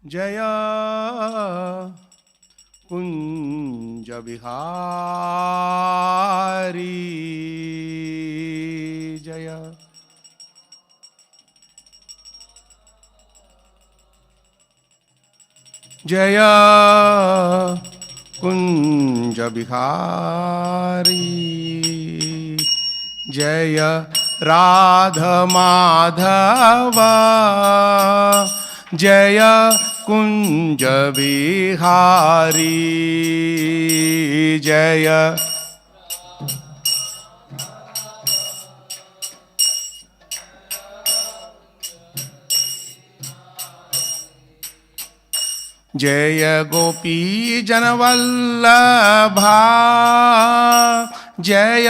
जय कुंज बिहारी जय जय कुंज बिहारी जय राधा माधव जय कुंज बिहारी जय जय गोपी जनवल्लभा जय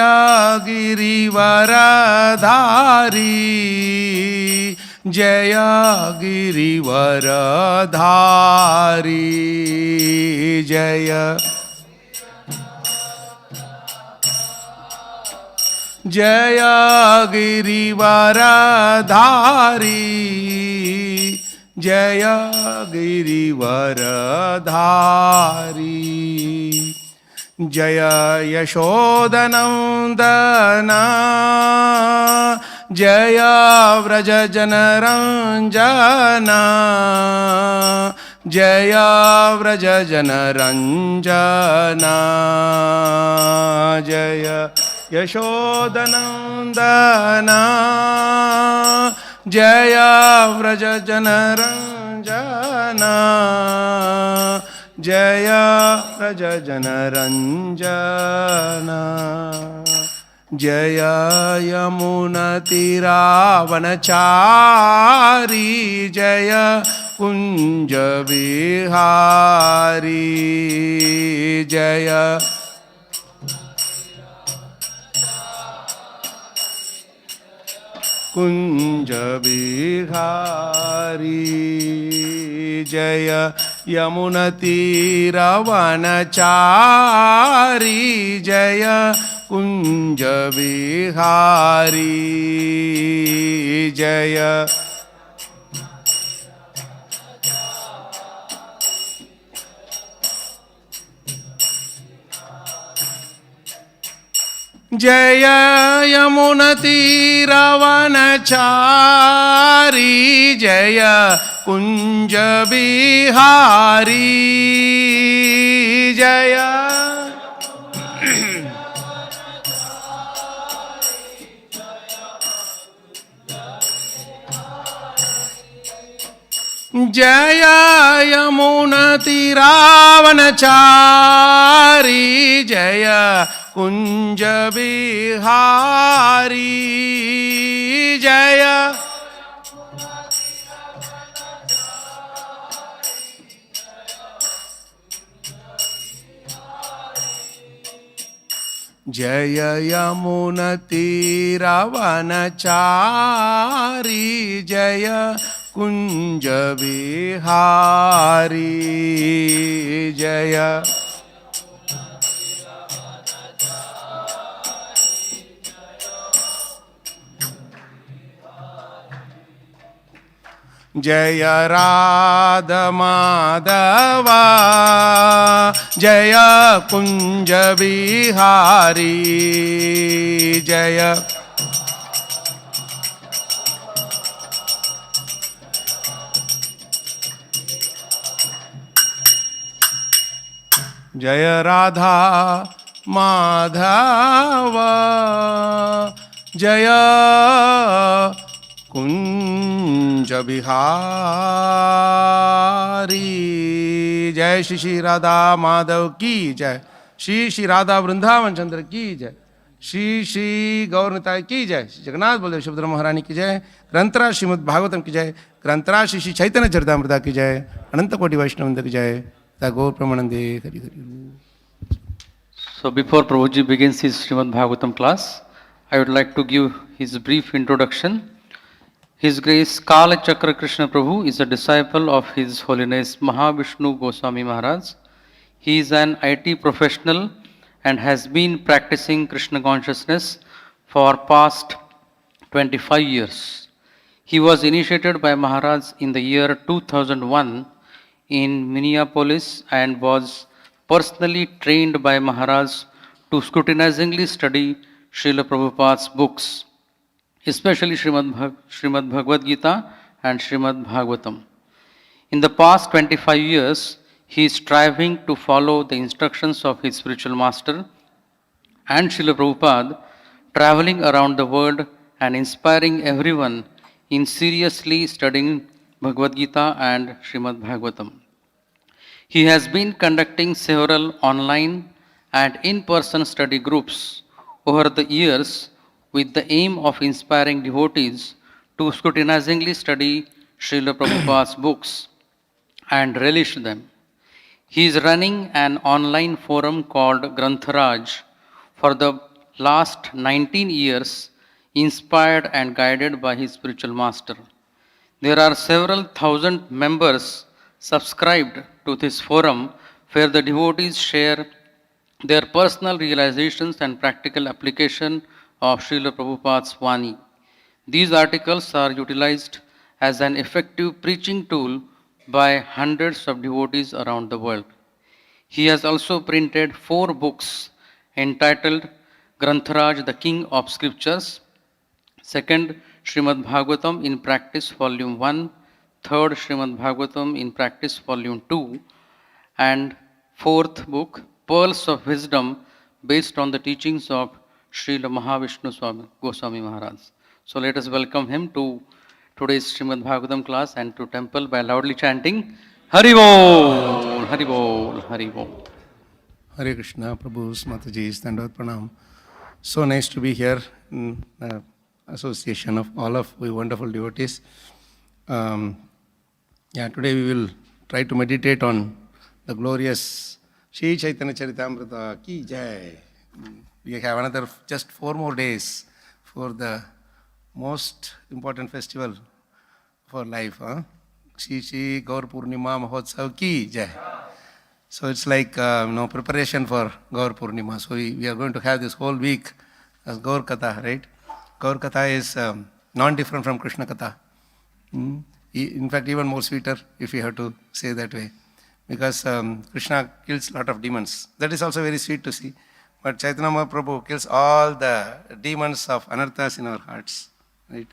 गिरिवरधारी जय गिरिवरधारी जय जय गिरिवरधारी जय गिरिवरधारी जय यशोदनंदन जय व्रजजनरंजन जय व्रजजनरंजन जय यशोदनंदन जय व्रजजनरंजन जय व्रजजनरंजन जय यमुनतीरावनचारी जय कुंज बिहारी जय कुंज बिहारी जय यमुनतीरावनचारी जय कुंज बिहारी जय जय यमुनतीरावनचारी जय कुंज बिहारी जय जय यमुनतीरावनचारी जय कुंज बिहारी जय जय यमुनतीरावनचारी जय कुंज बिहारी जय जय राधा माधव जय कुंज बिहारी जय जय राधा माधव जय कुंज बिहारी जय श्री श्री राधा माधव की जय श्री श्री राधा वृंदावन चंद्र की जय श्री श्री गौरनिताय की जय श्री जगन्नाथ बलदेव सुभद्रा महारानी की जय ग्रंथराज श्रीमद् भागवतम की जय ग्रंथराज श्री श्री चैतन्य चरितामृता की जय अनंत कोटि वैष्णवंद की जय गौर प्रमानंदे Hari Hari. So before Prabhuji begins his Srimad Bhagavatam class, I would like to give his brief introduction. His Grace Kalacakra Kṛṣṇa Prabhu is a disciple of His Holiness Mahavishnu Goswami Maharaj. He is an IT professional and has been practicing Krishna consciousness for past 25 years. He was initiated by Maharaj in the year 2001 in Minneapolis and was personally trained by Maharaj to scrutinizingly study Srila Prabhupada's books, especially Srimad Bhagavad Gita and Srimad Bhagavatam. In the past 25 years, he is striving to follow the instructions of his spiritual master and Srila Prabhupada, traveling around the world and inspiring everyone in seriously studying Bhagavad Gita and Srimad Bhagavatam. He has been conducting several online and in person study groups over the years with the aim of inspiring devotees to scrutinizingly study Srila Prabhupada's books and relish them. He is running an online forum called Grantharaj for the last 19 years, inspired and guided by his spiritual master. There are several thousand members subscribed to this forum where the devotees share their personal realizations and practical application of Srila Prabhupada's Vani. These articles are utilized as an effective preaching tool by hundreds of devotees around the world. He has also printed 4 books entitled Grantharaj, the King of Scriptures, second Srimad Bhagavatam in Practice Volume 1, third Srimad Bhagavatam in Practice Volume 2, and fourth book, Pearls of Wisdom, based on the teachings of Srila Mahavishnu Swami, Goswami Maharaj. So let us welcome him to today's Srimad Bhagavatam class and to temple by loudly chanting Hari Bol, Hari Bol, Hari Bol. Hare Krishna, Prabhu's Mataji's Dandavad Pranam. So nice to be here in the association of all of we wonderful devotees. Today we will try to meditate on the glorious Shri Chaitanya Charitamrita Ki Jai. We have another just 4 more days for the most important festival for life. Shri Shri Gaur Purnima Mahotsav Ki Jai. So it's like preparation for Gaur Purnima. So we are going to have this whole week as Gaur Katha, right? Gaur Katha is non-different from Krishna Katha. In fact, even more sweeter, if you have to say that way. Because Krishna kills a lot of demons. That is also very sweet to see. But Chaitanya Mahaprabhu kills all the demons of anarthas in our hearts. Right?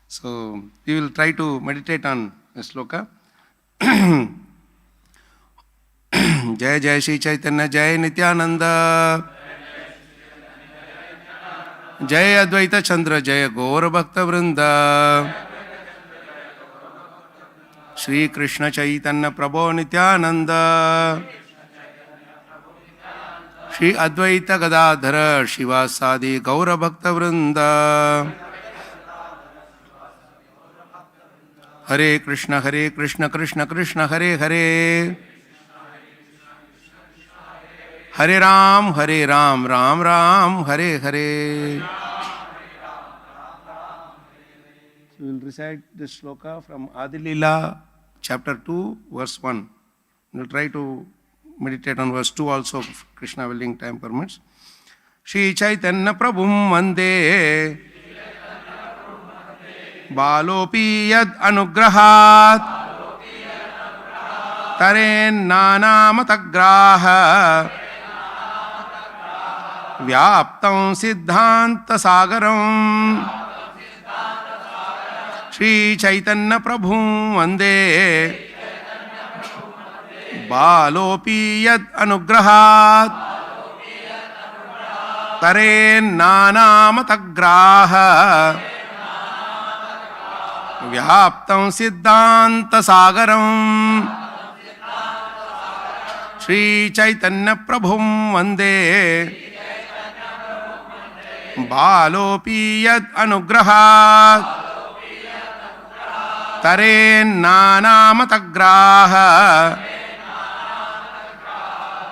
So we will try to meditate on the sloka. Jai Jai Shri Chaitanya Jai Nityananda Jai Advaita Chandra Jai Gaur Bhakta Vrinda Shri Krishna Chaitanya Prabhu Nityananda Shri Advaita Gadadhara Shivasadi Gaur Bhakta Vrinda Hare Krishna Krishna Krishna Hare Hare Hare Ram, Ram Ram, Hare Hare. So we will recite this sloka from Adi Leela, chapter 2, verse 1. We will try to meditate on verse 2 also, if Krishna willing time permits. Shri Chaitanya Prabhum Vande Balopi Yad Anugrahat Taren Nana Matagraha Vyaptam Siddhanta Sagaram Shri Chaitanya Prabhum Vande Balopi Yad Anugrahat Taren Nana Matagraha Vyaptam Siddhanta Sagaram Shri Chaitanya Prabhum Vande Balopi Yad Anugrahat Taren Nana Matagraha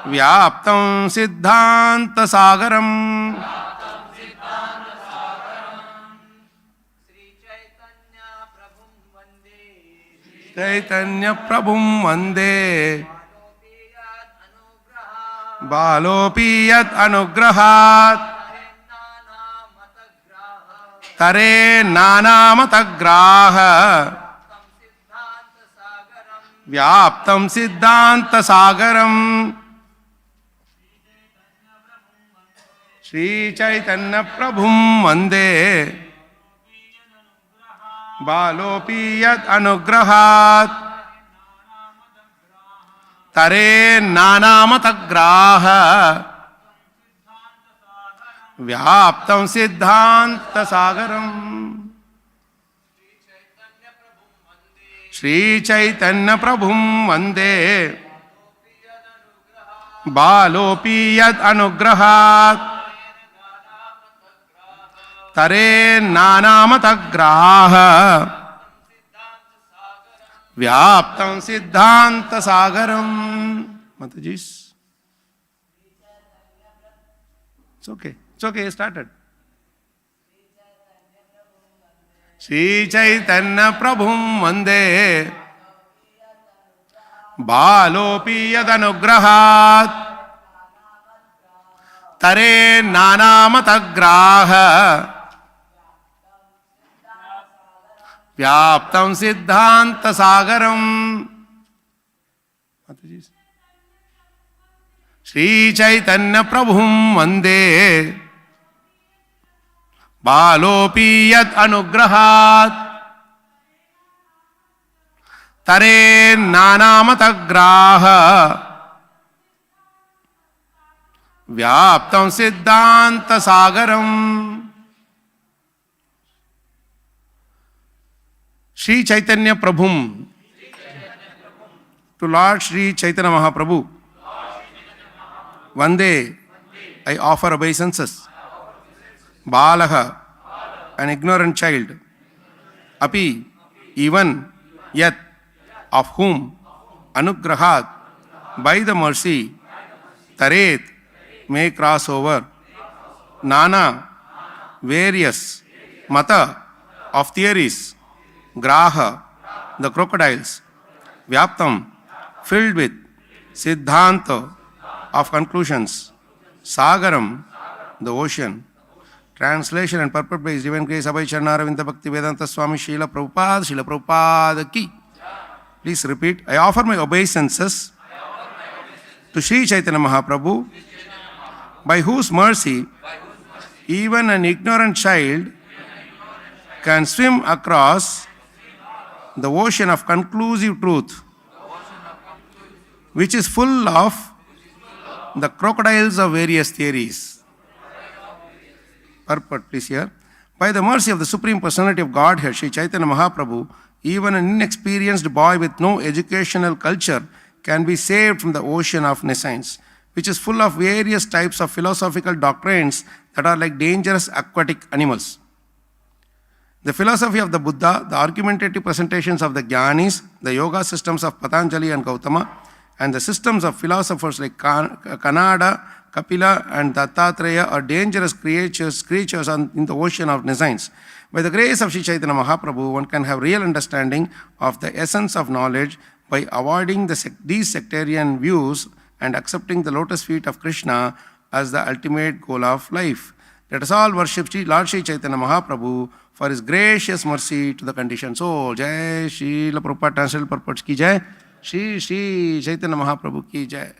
Vyaptam Siddhanta Sagaram Chaitanya Prabhum Vande Balopi Yad Anugrahat Tare Nana Matagraha व्याप्तं सिद्धान्तसागरं श्रीचैतन्यप्रभुं वन्दे बालोऽपि यत् अनुग्रहात् तरेन्नानामतग्राह व्याप्तं सिद्धान्तसागरम् श्रीचैतन्यप्रभुं वन्दे बालोऽपि यत् अनुग्रहात् तरेन्नानामतग्राह व्याप्तं सिद्धान्तसागरम्. Mataji, it's okay, it started. Shri Chaitanya Prabhum Vande Balopi Yadanugrahat Tare Nanamatagraha Vyaptam Siddhanta Sagaram. Shri Chaitanya Prabhum Vande Balopi Yat Anugrahat Tare Nanamatagraha Vyaptam Siddhanta Sagaram. Shri Chaitanya Prabhum, to Lord Shri Chaitanya Mahaprabhu, Vande, I offer obeisances. Balaha, an ignorant child. Api, even, yet, of whom, anugrahat, by the mercy, taret, may cross over, nana, various, mata, of theories, graha, the crocodiles, vyaptam, filled with, siddhanta, of conclusions, sagaram, the ocean. Translation and purport by His Divine Grace Abhay Charanaravindha Bhakti Vedanta Swami Srila Prabhupada ki. Please repeat. I offer my obeisances to Sri Chaitanya Mahaprabhu, by whose mercy even an ignorant child can swim across the ocean of conclusive truth, which is full of the crocodiles of various theories. Purport, please hear. By the mercy of the Supreme Personality of Godhead, Sri Chaitanya Mahaprabhu, even an inexperienced boy with no educational culture can be saved from the ocean of nescience, which is full of various types of philosophical doctrines that are like dangerous aquatic animals. The philosophy of the Buddha, the argumentative presentations of the Jnanis, the yoga systems of Patanjali and Gautama, and the systems of philosophers like Kanada, Kapila and Dattatreya are dangerous creatures in the ocean of nescience. By the grace of Sri Chaitanya Mahaprabhu, one can have real understanding of the essence of knowledge by avoiding these sectarian views and accepting the lotus feet of Krishna as the ultimate goal of life. Let us all worship Lord Sri Chaitanya Mahaprabhu for His gracious mercy to the conditioned soul. Jai Srila Prabhupada. Translated purports ki jai. Shri Shri Chaitanya Mahaprabhu ki jai.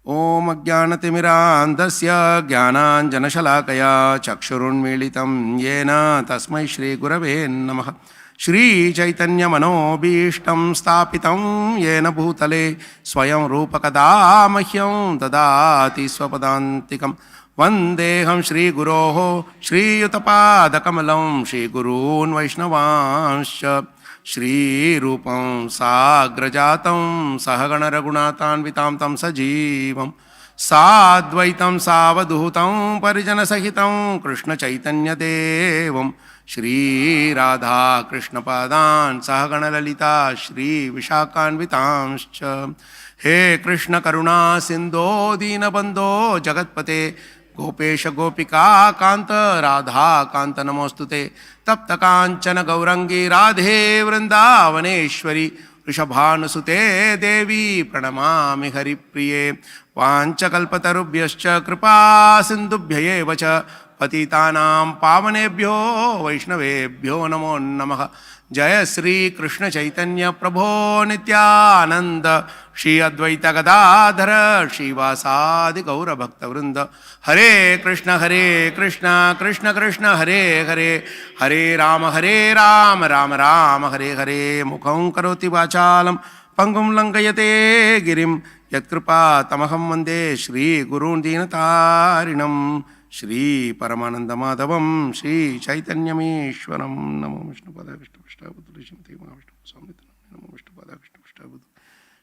Om Ajnanatimirandasya Jnananjanashalakaya Chakshurunmilitam Yena Tasmai Shri Gurave Namaha. Shri Chaitanya Manobhishtam Stapitam Yena Bhutale Swayam Rupakada Mahyam Dadati Swapadantikam Vandeham Shri Guroho Shri Yutapada Kamalam Shri Gurun Vaishnavanscha Shri Rupam Sagrajatam Sahagana Raghunathanvitam Tam Sajivam Sadvaitam Savaduhutam Parijana Sahitam Krishna Chaitanya Devam Shri Radha Krishna Padan Sahagana Lalita Shri Vishakhanvitamscha. He Krishna Karuna Sindho Dinabandho Jagatpate Gopesha Gopika Kanta Radha Kanta Namostute Tapta Kanchana Gaurangi Radhe Vrindavaneshwari Rishabhanusute Devi Pranamami Haripriye Vanchakalpatarubhyascha Kripa Sindubhyayevacha Patitanam Pavanebhyo Vaishnavebhyo Namo Namaha. Jaya Sri Krishna Chaitanya Prabho Nityananda Shri Advaita Gadadhara Shivasadi Gaura Bhakta Vrinda Hare Krishna Krishna Krishna Hare Hare Hare Rama Rama Rama Hare Hare Mukham Karoti Vachalam Pangum Lankayate Girim Yatkripa Tamaham Vande Shri Gurun Dinatarinam Shri Paramananda Madhavam Shri Chaitanyameshwaram Namo Vishnu Pada Vishnu Vishnu Shrimate Mahavishnu Swami Namo Vishnu Pada Vishnu Vishnu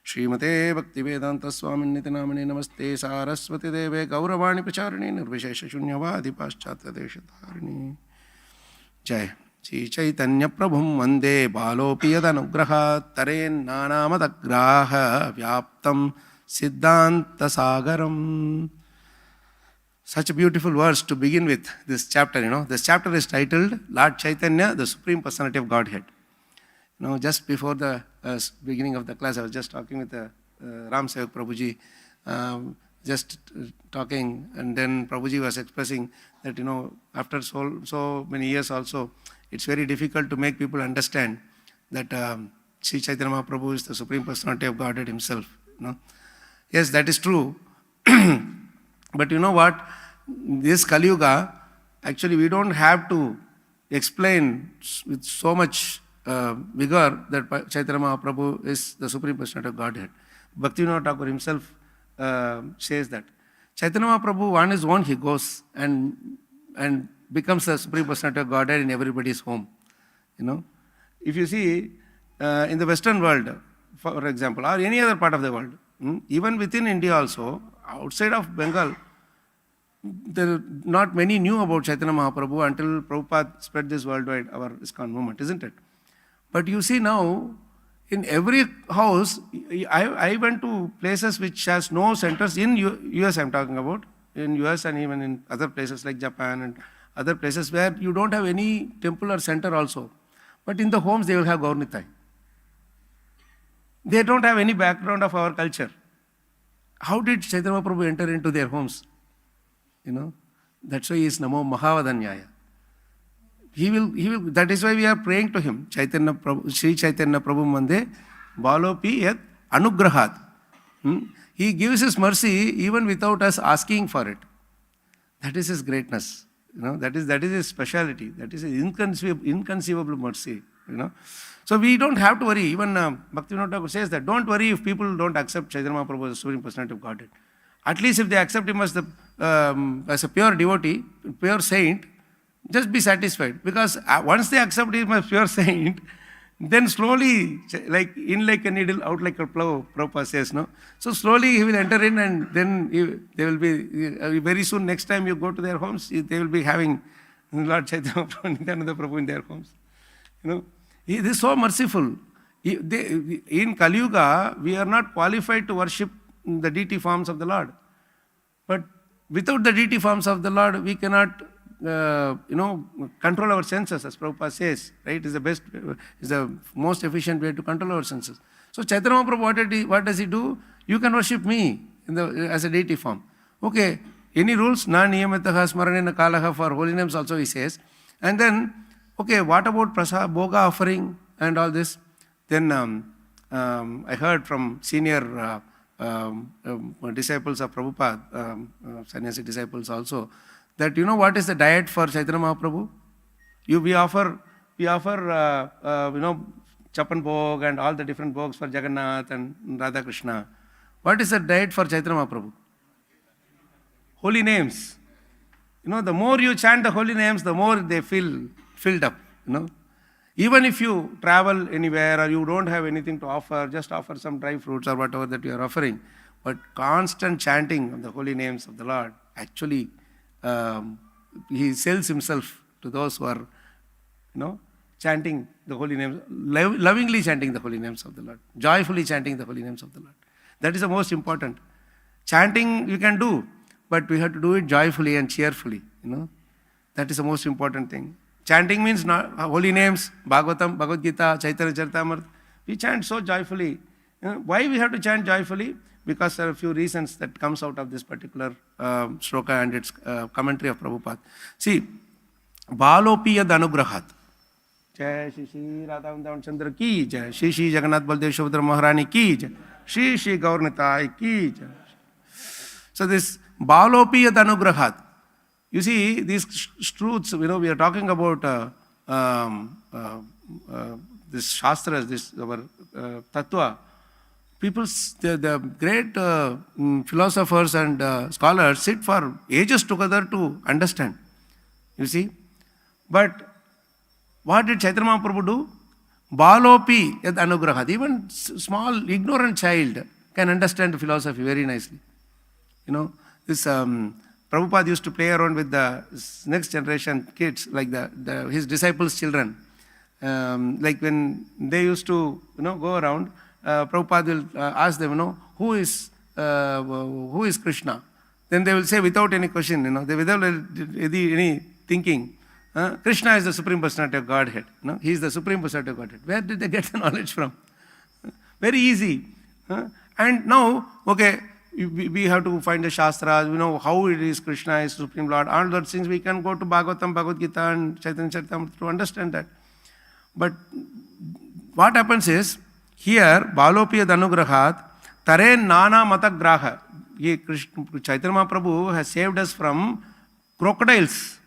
Shrimate Bhaktivedanta Swami Nitinamane Namaste Saraswati Deve Gauravani Pacharani Nirvishesha Shunyavadi Paschatya Deshatharini Jai Shri Chaitanya Prabhum Vande Balopi Yadanugraha Taren Nanamadagraha Vyaptam Siddhanta Sagaram. Such a beautiful verse to begin with this chapter, This chapter is titled Lord Chaitanya, the Supreme Personality of Godhead. Just before the beginning of the class, I was just talking with Ram Sevak Prabhuji, just talking, and then Prabhuji was expressing that, after so many years also, it's very difficult to make people understand that Sri Chaitanya Mahaprabhu is the Supreme Personality of Godhead himself. Yes, that is true. But you know what? This Kali Yuga, actually we don't have to explain with so much vigor that Chaitanya Mahaprabhu is the Supreme Personality of Godhead. Bhaktivinoda Thakur himself says that. Chaitanya Mahaprabhu, on his own, he goes and becomes the Supreme Personality of Godhead in everybody's home. If you see in the Western world, for example, or any other part of the world, even within India also, outside of Bengal, there not many knew about Chaitanya Mahaprabhu until Prabhupada spread this worldwide, our ISKCON movement, isn't it? But you see now, in every house, I went to places which has no centers, in US I'm talking about, in US and even in other places like Japan and other places where you don't have any temple or center also. But in the homes they will have Gaur Nitai. They don't have any background of our culture. How did Chaitanya Mahaprabhu enter into their homes? That's why he is Namo Mahavadanyaya. He will, that is why we are praying to him. Chaitanya Prabhu, Sri Chaitanya Prabhu Mande, Balopi Yat Anugrahat. He gives his mercy even without us asking for it. That is his greatness. That is his speciality. That is his inconceivable mercy. So we don't have to worry. Even Bhaktivinoda Thakur says that, don't worry if people don't accept Chaitanya Mahaprabhu as the Supreme Personality of Godhead. At least if they accept him as a pure devotee, pure saint, just be satisfied. Because once they accept him as pure saint, then slowly, like in like a needle, out like a plow, Prabhupada says, So slowly he will enter in, and then they will be, very soon, next time you go to their homes, they will be having Lord Chaitanya Nityananda Prabhu in their homes. He is so merciful. In Kali Yuga, we are not qualified to worship the deity forms of the Lord. But without the deity forms of the Lord, we cannot, control our senses, as Prabhupada says, right? Is the most efficient way to control our senses. So Chaitanya Mahaprabhu, what does he do? You can worship me as a deity form. Okay, any rules? Na niyamataha smaranena kalaha, for holy names also he says. And then, okay, what about prasad, boga offering and all this? Then I heard from senior disciples of Prabhupada, sannyasi disciples also, that what is the diet for Chaitanya Mahaprabhu? We offer Chapan Bhog and all the different bhogs for Jagannath and Radha Krishna. What is the diet for Chaitanya Mahaprabhu? Holy names. The more you chant the holy names, the more they feel filled up. Even if you travel anywhere or you don't have anything to offer, just offer some dry fruits or whatever that you are offering. But constant chanting of the holy names of the Lord, actually, he sells himself to those who are, chanting the holy names, lovingly chanting the holy names of the Lord, joyfully chanting the holy names of the Lord. That is the most important. Chanting you can do, but we have to do it joyfully and cheerfully. That is the most important thing. Chanting means not holy names, Bhagavatam, Bhagavad Gita, Chaitanya Charitamrita. We chant so joyfully. Why we have to chant joyfully? Because there are a few reasons that comes out of this particular shloka and its commentary of Prabhupada. See, Balopi yad anugrahat. जय श्री श्री राधा वृंदावन चंद्र की जय, श्री श्री जगन्नाथ बलदेव सुभद्रा महारानी की जय, श्री श्री गौरनिताय की जय. So this Balopi yad anugrahat. You see, these truths, we are talking about this Shastras, this our Tattva. People, the great philosophers and scholars sit for ages together to understand. You see? But what did Chaitanya Mahaprabhu do? Balopi yad anugrahat. Even small, ignorant child can understand philosophy very nicely. You know, this Prabhupada used to play around with the next generation kids, like his disciples' children. Like when they used to, go around, Prabhupada will ask them, who is Krishna? Then they will say without any question, without any thinking, Krishna is the Supreme Personality of Godhead. He is the Supreme Personality of Godhead. Where did they get the knowledge from? Very easy. And now, okay, we have to find the Shastras, how it is Krishna is Supreme Lord. All those things we can go to Bhagavatam, Bhagavad Gita and Chaitanya Charitamrita to understand that. But what happens is, here, Balopiya Danugrahat, Tare Nana Matagraha. Chaitanya Mahaprabhu has saved us from crocodiles.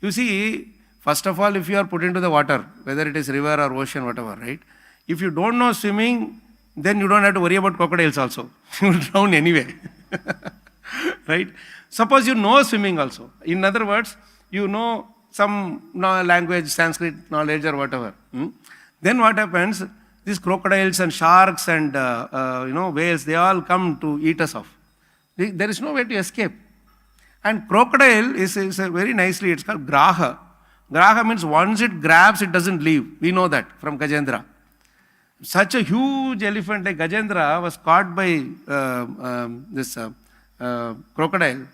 You see, first of all, if you are put into the water, whether it is river or ocean, whatever, right? If you don't know swimming, then you don't have to worry about crocodiles also. You will drown anyway. Right? Suppose you know swimming also. In other words, you know some language, Sanskrit knowledge or whatever. Then what happens? These crocodiles and sharks and whales, they all come to eat us off. There is no way to escape. And crocodile is very nicely, it's called graha. Graha means once it grabs, it doesn't leave. We know that from Gajendra. Such a huge elephant like Gajendra was caught by this crocodile.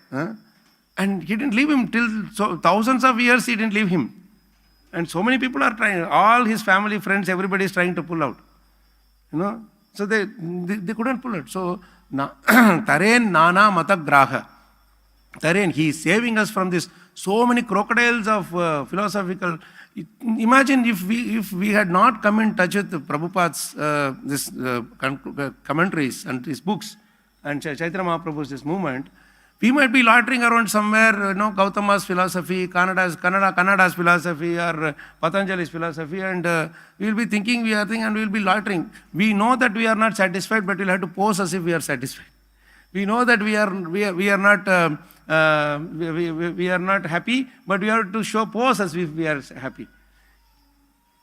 And he didn't leave him till thousands of years, he didn't leave him. And so many people are trying, all his family, friends, everybody is trying to pull out. So they couldn't pull it. So, Taren Nana Matagraha. Taren, he is saving us from this, so many crocodiles of philosophical. Imagine if we had not come in touch with Prabhupada's commentaries and his books and Chaitanya Mahaprabhu's this movement, we might be loitering around somewhere, Gautama's philosophy, Kannada's philosophy or Patanjali's philosophy, and we will be thinking we will be loitering. We know that we are not satisfied, but we will have to pose as if we are satisfied. We know that we are not happy, but we have to pose as if we are happy.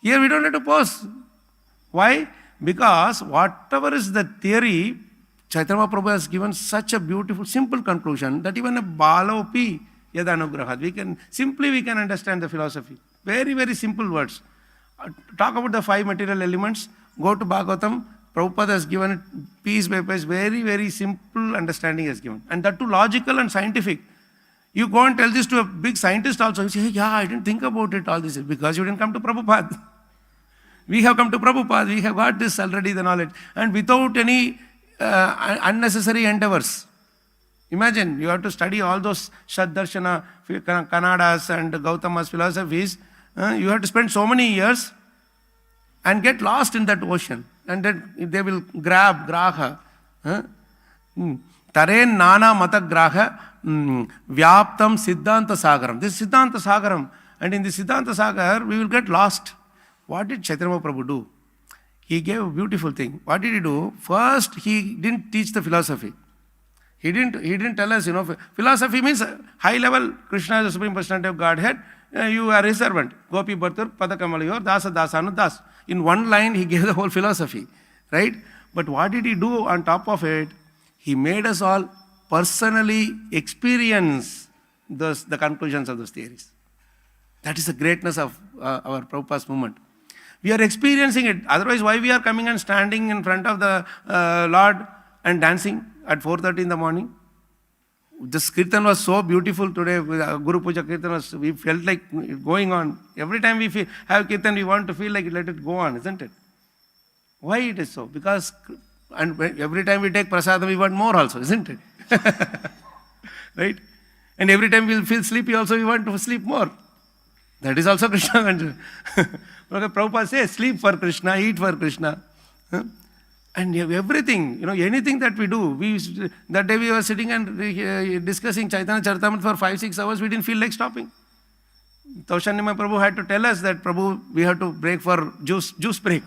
Here we don't have to pose. Why? Because whatever is the theory, Chaitanya Mahaprabhu has given such a beautiful, simple conclusion that even a Balopi Yadanugrahat, we can understand the philosophy. Very, very simple words. Talk about the 5 material elements, go to Bhagavatam, Prabhupada has given it piece by piece, very, very simple understanding has given. And that too logical and scientific. You go and tell this to a big scientist also, you say, hey, yeah, I didn't think about it, all this, because you didn't come to Prabhupada. We have come to Prabhupada, we have got this already, the knowledge. And without any unnecessary endeavors. Imagine, you have to study all those Shaddarshana, Kannada's and Gautama's philosophies. You have to spend so many years and get lost in that ocean. And then they will grab graha. Taren nana mata graha vyaptam siddhanta sagaram. This is siddhanta sagaram. And in the siddhanta sagar, we will get lost. What did Chaitanya Mahaprabhu do? He gave a beautiful thing. What did he do? First, he didn't teach the philosophy. He didn't tell us, philosophy means high level, Krishna is the Supreme Personality of Godhead, you are his servant. Gopi Bhartur, Padakamalayor, Dasa Dasanu Das. In one line, he gave the whole philosophy, right? But what did he do on top of it? He made us all personally experience the conclusions of those theories. That is the greatness of our Prabhupada's movement. We are experiencing it. Otherwise, why we are coming and standing in front of the Lord and dancing at 4:30 in the morning? This kirtan was so beautiful today. Guru Puja kirtan we felt like going on. Every time we have kirtan, we want to feel like let it go on, isn't it? Why it is so? Because, and every time we take prasadam, we want more also, isn't it? Right? And every time we feel sleepy also, we want to sleep more. That is also Krishna consciousness. Prabhupada says, sleep for Krishna, eat for Krishna. And everything, anything that we do. That day we were sitting and discussing Chaitanya Charitamrita for 5-6 hours, we didn't feel like stopping. Taushanima Prabhu had to tell us that, Prabhu, we have to break for juice break.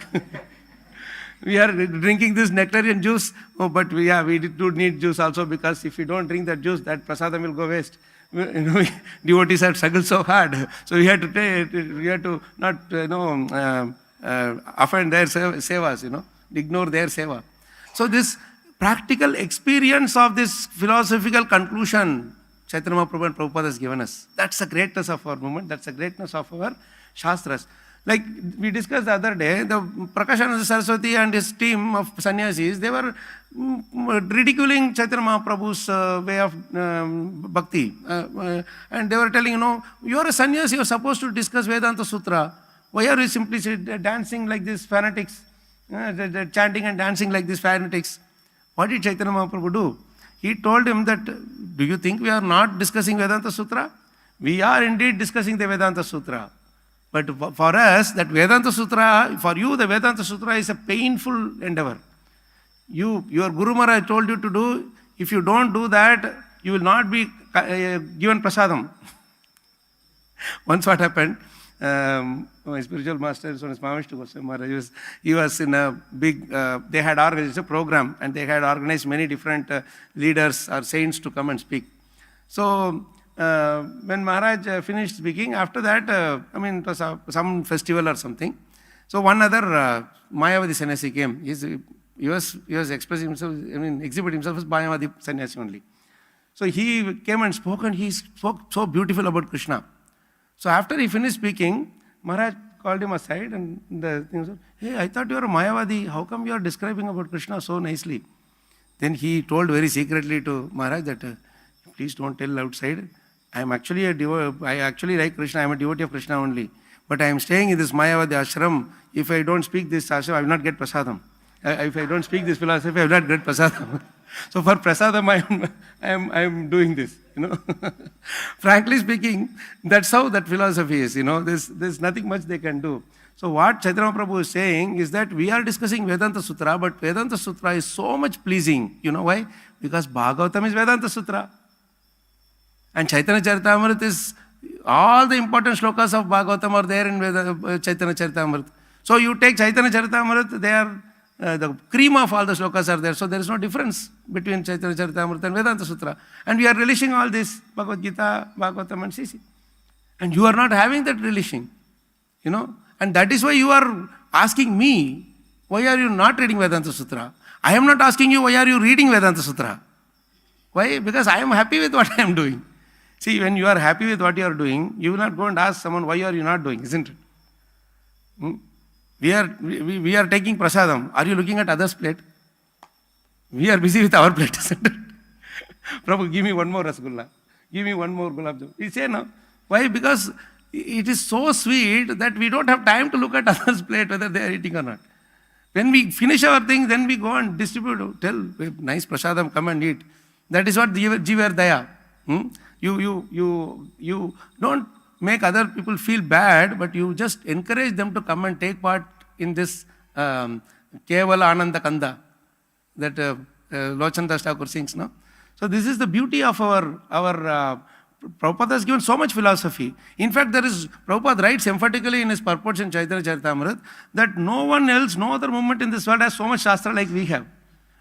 We are drinking this nectarian juice, but we do need juice also, because if we don't drink that juice, that prasadam will go waste. Devotees have struggled so hard, so we had to not offend their sevas, ignore their seva. So this practical experience of this philosophical conclusion, Chaitanya Mahaprabhu and Prabhupada has given us. That's the greatness of our movement. That's the greatness of our Shastras. Like we discussed the other day, the Prakashananda Saraswati and his team of sannyasis, they were ridiculing Chaitanya Mahaprabhu's way of bhakti. And they were telling, you are a sannyasi, you are supposed to discuss Vedanta Sutra. Why are you simply dancing like these fanatics? Chanting and dancing like these fanatics. What did Chaitanya Mahaprabhu do? He told him that, do you think we are not discussing Vedanta Sutra? We are indeed discussing the Vedanta Sutra. But for us, that Vedanta Sutra, for you, the Vedanta Sutra is a painful endeavor. Your Guru Maharaj told you to do, if you don't do that, you will not be given prasadam. Once what happened, my spiritual master, Maharaj, he was in a big, they had organized a program, and they had organized many different leaders or saints to come and speak. So, when Maharaj finished speaking, after that, it was some festival or something. So one other Mayavadi sannyasi came. He was expressing himself, exhibiting himself as Mayavadi sannyasi only. So he came and spoke, and he spoke so beautiful about Krishna. So after he finished speaking, Maharaj called him aside, and the thing said, hey, I thought you were a Mayavadi. How come you are describing about Krishna so nicely? Then he told very secretly to Maharaj that, please don't tell outside. I am actually I actually like Krishna. I am a devotee of Krishna only. But I am staying in this Mayavadi ashram. If I don't speak this ashram, I will not get prasadam. If I don't speak this philosophy, I will not get prasadam. So for prasadam, I am doing this. Frankly speaking, that's how that philosophy is. There's nothing much they can do. So what Chaitanya Prabhu is saying is that we are discussing Vedanta Sutra, but Vedanta Sutra is so much pleasing. You know why? Because Bhagavatam is Vedanta Sutra. And Chaitanya Charitamrita is, all the important shlokas of Bhagavatam are there in Chaitanya Charitamrita. So you take Chaitanya Charitamrita, they are, the cream of all the shlokas are there. So there is no difference between Chaitanya Charitamrita and Vedanta Sutra. And we are relishing all this, Bhagavad Gita, Bhagavatam and Sisi. And you are not having that relishing, And that is why you are asking me, why are you not reading Vedanta Sutra? I am not asking you, why are you reading Vedanta Sutra? Why? Because I am happy with what I am doing. See, when you are happy with what you are doing, you will not go and ask someone, why are you not doing, isn't it? We are taking prasadam. Are you looking at others' plate? We are busy with our plate, isn't it? Prabhu, give me one more rasgulla. Give me one more gulab jamun. You say no. Why? Because it is so sweet that we don't have time to look at others' plate, whether they are eating or not. When we finish our thing, then we go and distribute. Tell, nice prasadam, come and eat. That is what Jivar Daya. You don't make other people feel bad, but you just encourage them to come and take part in this Kevala Ananda Kanda that Lochan Thakur sings. No? So this is the beauty of our Prabhupada has given so much philosophy. In fact, Prabhupada writes emphatically in his purports in Chaitanya Charitamrita that no one else, no other movement in this world has so much Shastra like we have.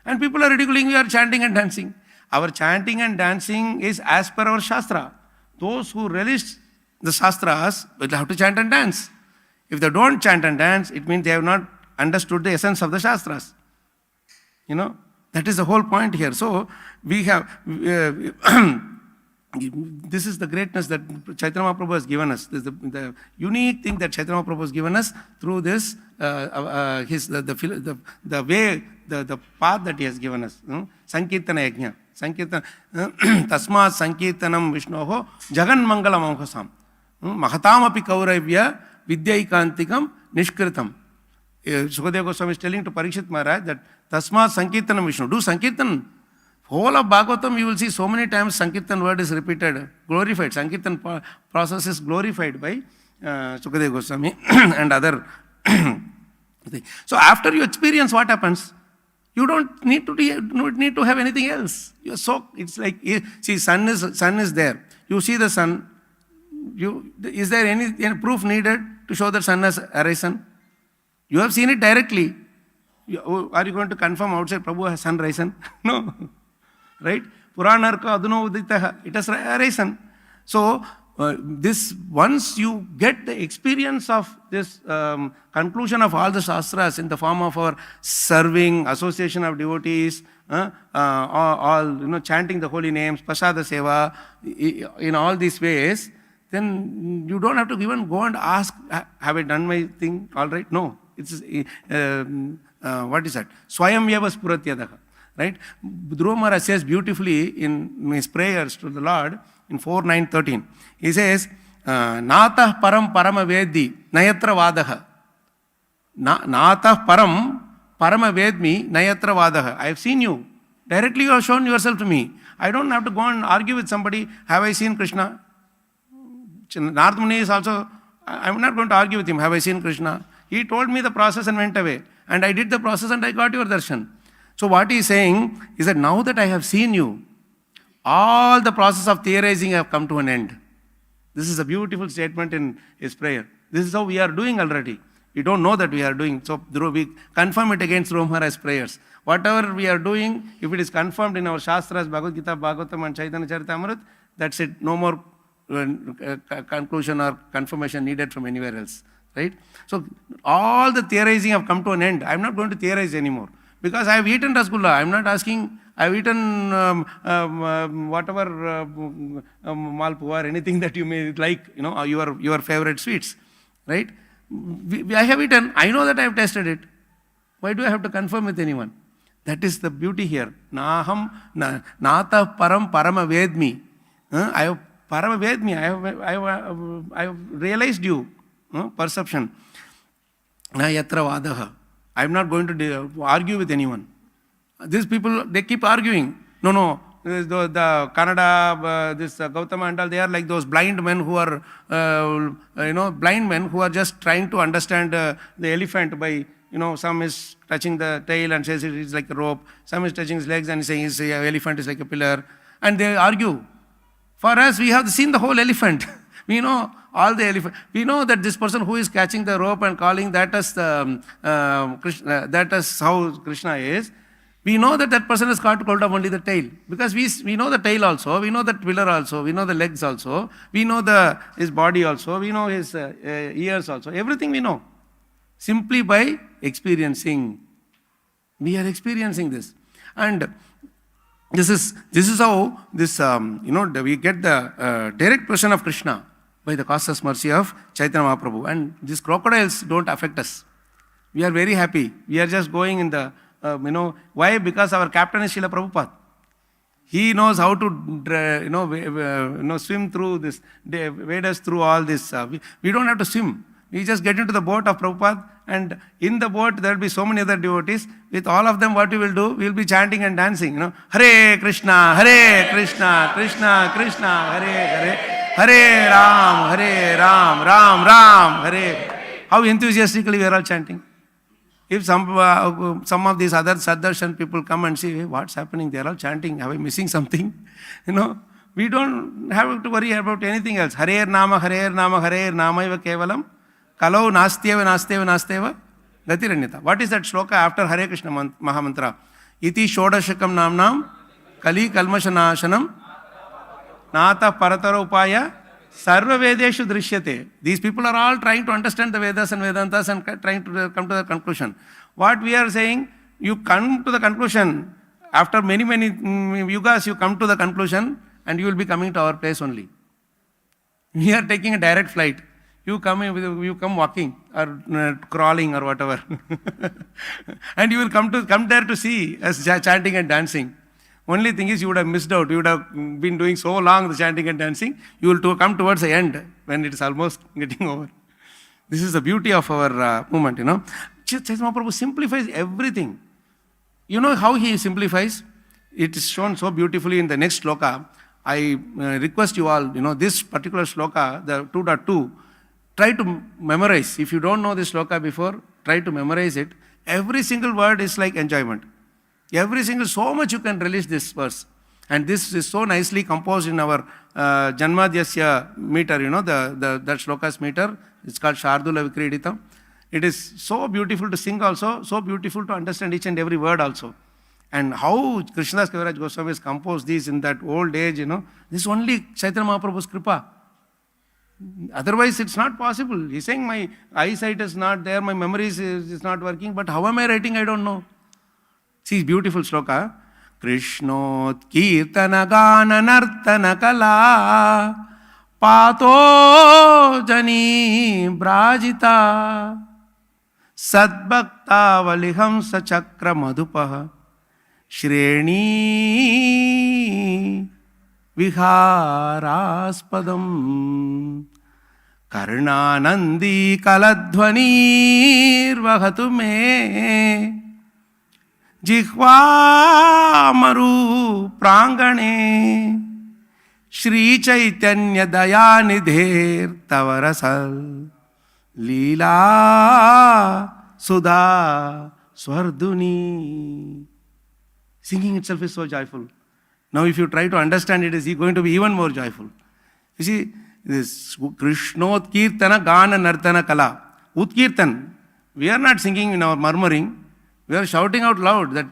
And people are ridiculing, we are chanting and dancing. Our chanting and dancing is as per our Shastra. Those who relish the Shastras will have to chant and dance. If they don't chant and dance, it means they have not understood the essence of the Shastras. That is the whole point here. So, we have, this is the greatness that Chaitanya Mahaprabhu has given us. This is the unique thing that Chaitanya Mahaprabhu has given us through this, the way, the path that he has given us. Sankirtana Yajna. Sankirtan Tasmat Sankirtanam Vishnoho Jagan Mangalam Amkhasam Mahatam api Kauravya Vidyaikantikam Nishkritam. Sukadeva Goswami is telling to Parikshit Maharaj that Tasmat Sankirtanam Vishnu. Do Sankirtan. Whole of Bhagavatam you will see so many times Sankirtan word is repeated, glorified. Sankirtan process is glorified by Sukadeva Goswami and other thing. So after you experience what happens, you don't need to have anything else. You're so, it's like, see, sun is there. You see the sun. Is there any proof needed to show that sun has arisen? You have seen it directly. Are you going to confirm outside Prabhu has sun risen? No. Right? Puranarka adhuno uditaha. It has arisen. So, this, once you get the experience of this conclusion of all the shastras in the form of our serving, association of devotees, all chanting the holy names, pasada seva, in all these ways, then you don't have to even go and ask, have I done my thing all right? No. It's, what is that? Swayam yava spuratyadaha. Right? Dhruva Maharaj says beautifully in his prayers to the Lord in 4.9.13. He says, Natah param parama veddi nayatra vadaha. Natah param parama vedmi nayatra vadaha. I have seen you. Directly you have shown yourself to me. I don't have to go and argue with somebody, have I seen Krishna? Narad Muni is also, I'm not going to argue with him, have I seen Krishna? He told me the process and went away. And I did the process and I got your darshan. So what he is saying is that now that I have seen you, all the process of theorizing have come to an end. This is a beautiful statement in his prayer. This is how we are doing already. We don't know that we are doing. So we confirm it against Dhruva Maharaj's prayers. Whatever we are doing, if it is confirmed in our Shastras, Bhagavad Gita, Bhagavatam and Chaitanya Charitamrita, that's it. No more conclusion or confirmation needed from anywhere else. Right? So all the theorizing have come to an end. I am not going to theorize anymore. Because I have eaten Rasgulla. I am not asking, I have eaten whatever malpua or anything that you may like, your favorite sweets. Right? I have eaten. I know that I have tasted it. Why do I have to confirm with anyone? That is the beauty here. Naham nata param parama vedmi. I have parama vedmi. I have realized you. Perception. Na yatra vadaha. I am not going to argue with anyone. These people, they keep arguing. No, the Kannada, this Gautama and all, they are like those blind men who are, blind men who are just trying to understand the elephant by, some is touching the tail and says it is like a rope. Some is touching his legs and saying his elephant is like a pillar. And they argue. For us, we have seen the whole elephant. We know all the elephant. We know that this person who is catching the rope and calling that as Krishna, that is how Krishna is. We know that person is caught hold of only the tail. Because we know the tail also, we know the pillar also, we know the legs also, we know his body also, we know his ears also. Everything we know. Simply by experiencing. We are experiencing this. And this is how this, we get the direct presence of Krishna by the causeless mercy of Chaitanya Mahaprabhu. And these crocodiles don't affect us. We are very happy. We are just going in the, why? Because our captain is Srila Prabhupada. He knows how to, swim through this, wade us through all this. We don't have to swim. We just get into the boat of Prabhupada, and in the boat there will be so many other devotees. With all of them, what we will do? We will be chanting and dancing. Hare Krishna, Krishna Krishna, Hare Hare. Hare Ram, Ram Ram, Hare. How enthusiastically we are all chanting. If some of these other Saddarshan people come and say, hey, what's happening? They are all chanting. Are we missing something? We don't have to worry about anything else. Hare Nama, Hare Nama, Hare Nama eva kevalam. Kalau nasteva gatiranyata. What is that shloka after Hare Krishna Mahamantra? Iti shodashakam namnam kali kalmashanashanam Nata paratara upaya sarva vedeshu drishyate. These people are all trying to understand the Vedas and Vedantas and trying to come to the conclusion. What we are saying, you come to the conclusion. After many yugas, you come to the conclusion and you will be coming to our place only. We are taking a direct flight. You come walking or crawling or whatever. And you will come there to see us chanting and dancing. Only thing is you would have missed out. You would have been doing so long the chanting and dancing. You will come towards the end when it is almost getting over. This is the beauty of our movement, Chaitanya Mahaprabhu simplifies everything. You know how he simplifies? It is shown so beautifully in the next sloka. I request you all, this particular sloka, the 2.2, try to memorize. If you don't know this shloka before, try to memorize it. Every single word is like enjoyment. Every single, so much you can relish this verse. And this is so nicely composed in our Janmadhyasya meter, that shloka's meter. It's called Shardula Vikriditam. It is so beautiful to sing also, so beautiful to understand each and every word also. And how Krishnadas Kaviraj Goswami has composed these in that old age, this is only Chaitanya Mahaprabhu's kripa. Otherwise, it's not possible. He's saying my eyesight is not there, my memory is not working, but how am I writing? I don't know. See, beautiful shloka. Krishnot kirtana gana nartana kala pato jani brajita sadbhakta valiham sachakra madhupaha shreni viharaspadam karnanandi kaladhvanir vahatu me जिह्वामरु प्रांगणे Shri Chaitanya दयानिधेर तव रसल लीला सुधा स्वर्धुनी. Singing itself is so joyful. Now if you try to understand it, is going to be even more joyful. You see, this Krishnot Kirtana Gana Nartana Kala. Utkirtan. We are not singing in our murmuring. We are shouting out loud that,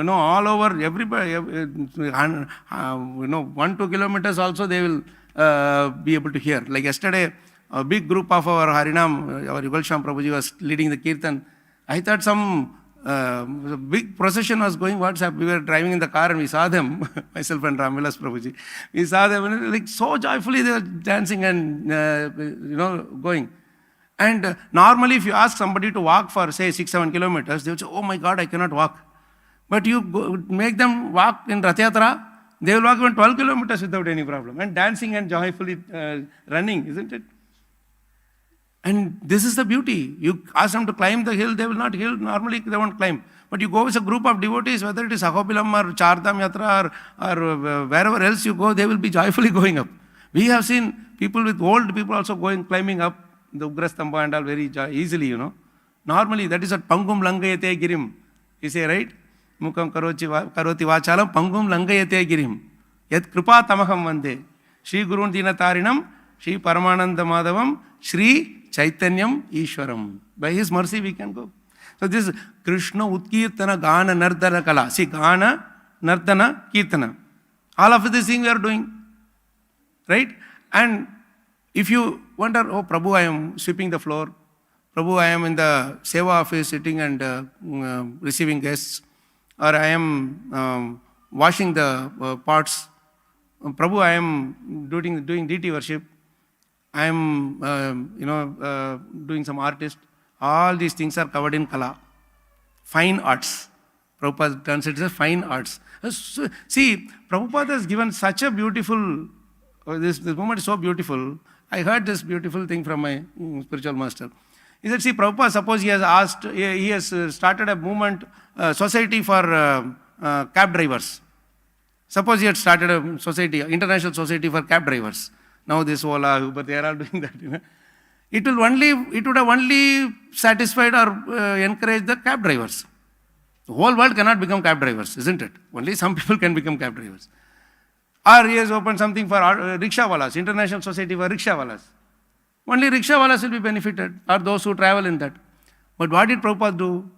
all over, everybody, 1-2 kilometers also they will be able to hear. Like yesterday, a big group of our Harinam, our Yugal Sham Prabhuji was leading the Kirtan. I thought some big procession was going. What's up? We were driving in the car and we saw them, myself and Ramvilas Prabhuji. We saw them like so joyfully they were dancing and, going. And normally if you ask somebody to walk for say 6-7 kilometers, they will say, oh my God, I cannot walk. But you make them walk in Rath Yatra, they will walk even 12 kilometers without any problem. And dancing and joyfully running, isn't it? And this is the beauty. You ask them to climb the hill, they will not hill. Normally they won't climb. But you go with a group of devotees, whether it is Ahobilam or Chardham Yatra or wherever else you go, they will be joyfully going up. We have seen people with old people also climbing up the Ugrastamba and all very easily, Normally, that is what Pangum Langayate Girim. You say, right? Mukam Karoti Vachalam, Pangum Langayate Girim. Yet Kripa Tamaham Vande. Shri Gurun Dina Tarinam, Shri Paramananda Madhavam, Shri Chaitanyam Ishwaram. By his mercy we can go. So this is Krishna Utkirtana Gana Nardana Kala. See, Gana, Nardana, Kirtana. All of this thing we are doing. Right? And if you wonder, oh Prabhu, I am sweeping the floor. Prabhu, I am in the Seva office sitting and receiving guests. Or I am washing the pots. Prabhu, I am doing deity worship. I am, doing some artist. All these things are covered in Kala. Fine arts. Prabhupada turns it as fine arts. See, Prabhupada has given such a beautiful, this moment is so beautiful. I heard this beautiful thing from my spiritual master. He said, see, Prabhupada, suppose he has started a movement, society for cab drivers. Suppose he had started a society, international society for cab drivers. Now this Ola, Uber, they are all doing that. It would have only satisfied or encouraged the cab drivers. The whole world cannot become cab drivers, isn't it? Only some people can become cab drivers. Or he has opened something for rickshawalas, International Society for Rickshawalas. Only rickshawalas will be benefited, or those who travel in that. But what did Prabhupada do?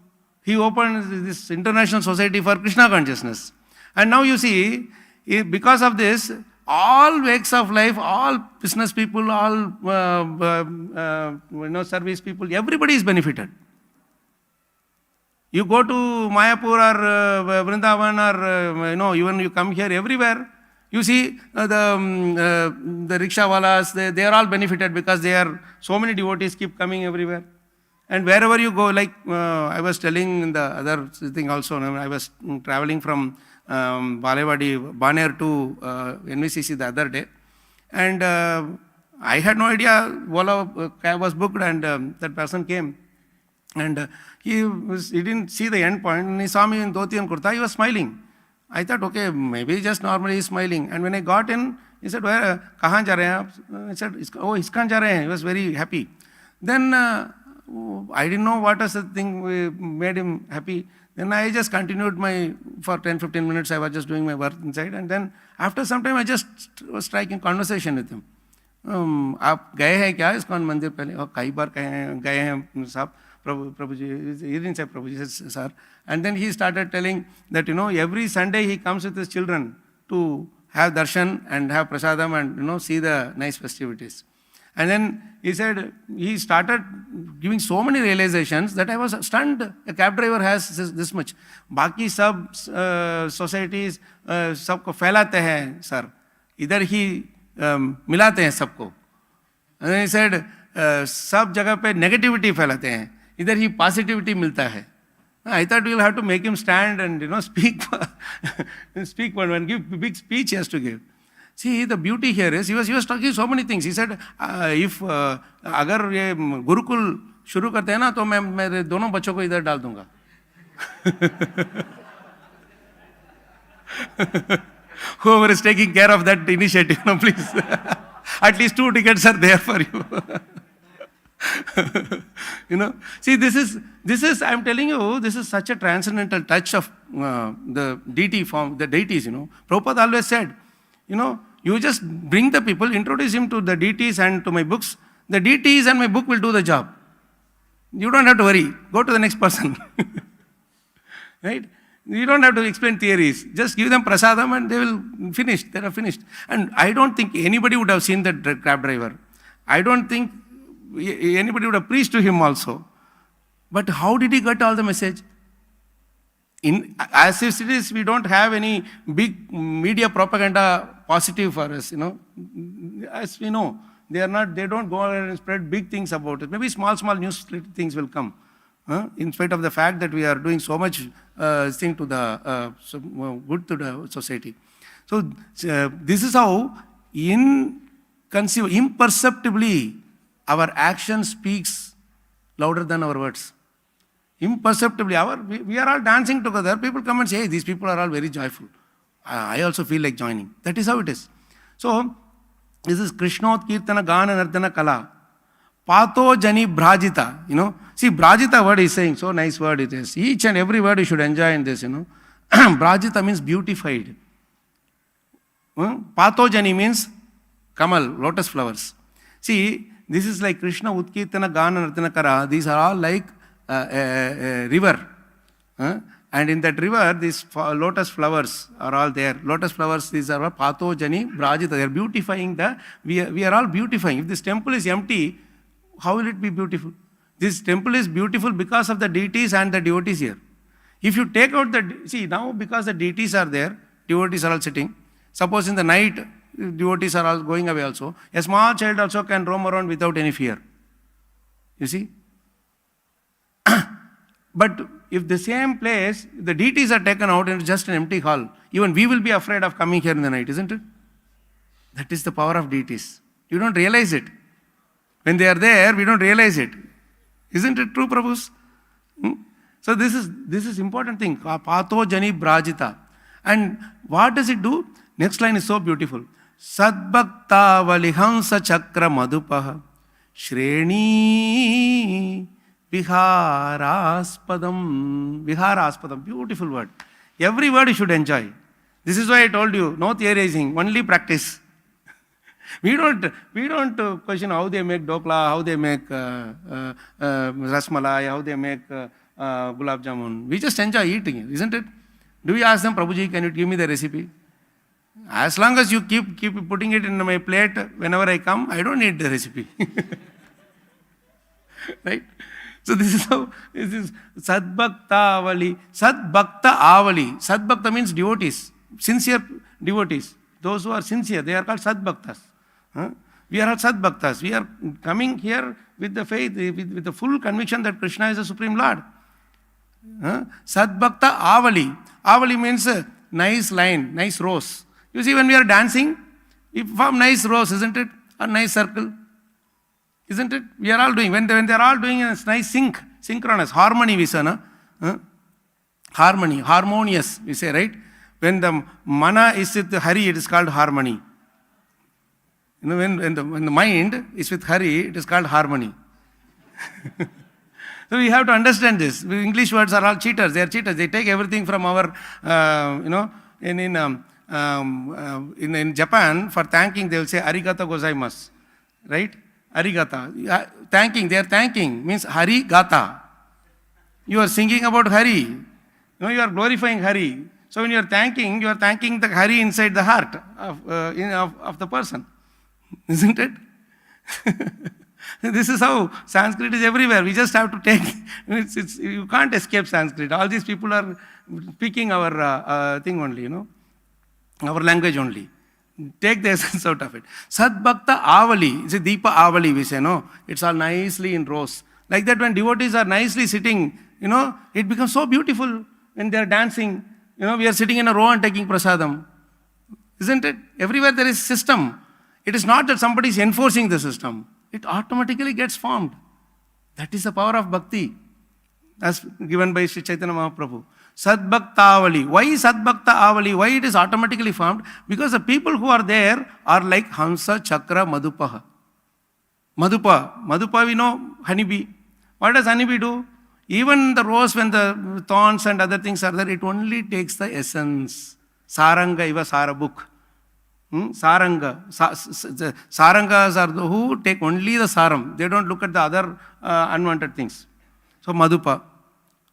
He opened this International Society for Krishna Consciousness. And now you see, because of this, all wakes of life, all business people, all service people, everybody is benefited. You go to Mayapur or Vrindavan or even you come here, everywhere, you see the rickshawalas, they are all benefited because they are, so many devotees keep coming everywhere. And wherever you go, like I was telling in the other thing also, I was traveling from Balewadi, Baner to NVCC the other day. And I had no idea, Ola cab was booked and that person came. And he didn't see the end point and he saw me in dhoti and kurta, he was smiling. I thought, okay, maybe just normally he's smiling. And when I got in, he said, where, kahan ja rahe hain? I said, oh, ISKCON ja rahe hain. He was very happy. Then I didn't know what was the thing made him happy. Then I just continued for 10-15 minutes I was just doing my work inside, and then after some time I just was striking conversation with him. आप गए हैं क्या ISKCON मंदिर पहले? और कई बार गए हैं साहब. Prabhu ji, he didn't say Prabhu ji, he said sir. And then he started telling that, every Sunday he comes with his children to have darshan and have prasadam and, see the nice festivities. And then he said, he started giving so many realizations that I was stunned. A cab driver has this much. Baki sab societies sabko फैलाते हैं sir. इधर ही मिलाते हैं सबको. And then he said, सब जगह पे negativity फैलाते हैं, इधर ही positivity मिलता है. I thought we'll have to make him stand and speak speak one give big speech he has to give. See, the beauty here is he was talking so many things. He said, if अगर ये गुरुकुल शुरू करते हैं ना तो मैं मेरे दोनों बच्चों को इधर डाल दूंगा. Whoever is taking care of that initiative, please. At least 2 tickets are there for you. See, this is, I'm telling you, this is such a transcendental touch of the deity form, the deities, Prabhupada always said, you just bring the people, introduce him to the deities and to my books. The deities and my book will do the job. You don't have to worry. Go to the next person. Right? You don't have to explain theories. Just give them prasadam and they will finish. They are finished. And I don't think anybody would have seen that cab driver. I don't think anybody would have preached to him also. But how did he get all the message? As it is, we don't have any big media propaganda positive for us, As we know, they don't go ahead and spread big things about it. Maybe small news things will come. In spite of the fact that we are doing so much thing to the good to the society. So this is how imperceptibly our action speaks louder than our words. Imperceptibly, we are all dancing together. People come and say, hey, these people are all very joyful. I also feel like joining. That is how it is. So this is Krishnot Kirtana Gana Nardana Kala. Pato Jani Brajita, See, Brajita word is saying, so nice word it is. Each and every word you should enjoy in this, Brajita means beautified. Pato Jani means Kamal, lotus flowers. See, this is like Krishna Utkirtana Gana Nardana Kara. These are all like a river. And in that river, these lotus flowers are all there. Lotus flowers, these are Pato Jani Brajita. They are beautifying we are all beautifying. If this temple is empty, how will it be beautiful? This temple is beautiful because of the deities and the devotees here. If you take out now because the deities are there, devotees are all sitting. Suppose in the night, devotees are all going away also. A small child also can roam around without any fear. You see? But if the same place, the deities are taken out and it's just an empty hall, even we will be afraid of coming here in the night, isn't it? That is the power of deities. You don't realize it. When they are there, we don't realize it. Isn't it true, Prabhus? So this is important thing. Pato Jani Brajita. And what does it do? Next line is so beautiful. Sadbhakta Valihamsa Chakra Madhupaha Shreni Viharaspadam. Viharaspadam. Beautiful word. Every word you should enjoy. This is why I told you, no theorizing, only practice. We don't question how they make dokla, how they make rasmalai, how they make gulab jamun. We just enjoy eating it, isn't it? Do we ask them, Prabhuji, can you give me the recipe? As long as you keep putting it in my plate whenever I come, I don't need the recipe. Right? So this is how, this is Sadbhakta Avali. Sadbhakta Avali. Sadbhakta means devotees, sincere devotees. Those who are sincere, they are called Sadbhaktas. We are all Sadbhaktas. We are coming here with the faith, with the full conviction that Krishna is the Supreme Lord. Sadbhakta Avali. Avali means a nice line, nice rose. You see, when we are dancing, we form nice rose, isn't it? A nice circle. Isn't it? We are all doing. When they are all doing a nice synchronous, harmony we say, harmony, harmonious, we say, right? When the mana is with Hari, it is called harmony. When the mind is with Hari, it is called harmony. So we have to understand this. English words are all cheaters. They are cheaters. They take everything from our, in Japan, for thanking, they will say, arigato gozaimasu. Right? Arigata. Thanking, they are thanking, means Harigata. You are singing about Hari. No, you are glorifying Hari. So when you are thanking the Hari inside the heart of the person. Isn't it? This is how Sanskrit is everywhere. We just have to take, you can't escape Sanskrit. All these people are speaking our thing only, our language only. Take the essence out of it. Sadbhakta Avali, it's a Deepa Avali we say, no? It's all nicely in rows. Like that when devotees are nicely sitting, it becomes so beautiful when they are dancing. We are sitting in a row and taking prasadam. Isn't it? Everywhere there is system. It is not that somebody is enforcing the system. It automatically gets formed. That is the power of bhakti, as given by Sri Chaitanya Mahaprabhu. Sadbhakta Avali. Why Sadbhakta Avali? Why it is automatically formed? Because the people who are there are like Hamsa, Chakra, Madhupaha. Madhupa we know, honeybee. What does honeybee do? Even the rose, when the thorns and other things are there, it only takes the essence. Saranga iva sarabuk. Saranga. Sarangas are the who take only the saram. They don't look at the other unwanted things. So Madhupa.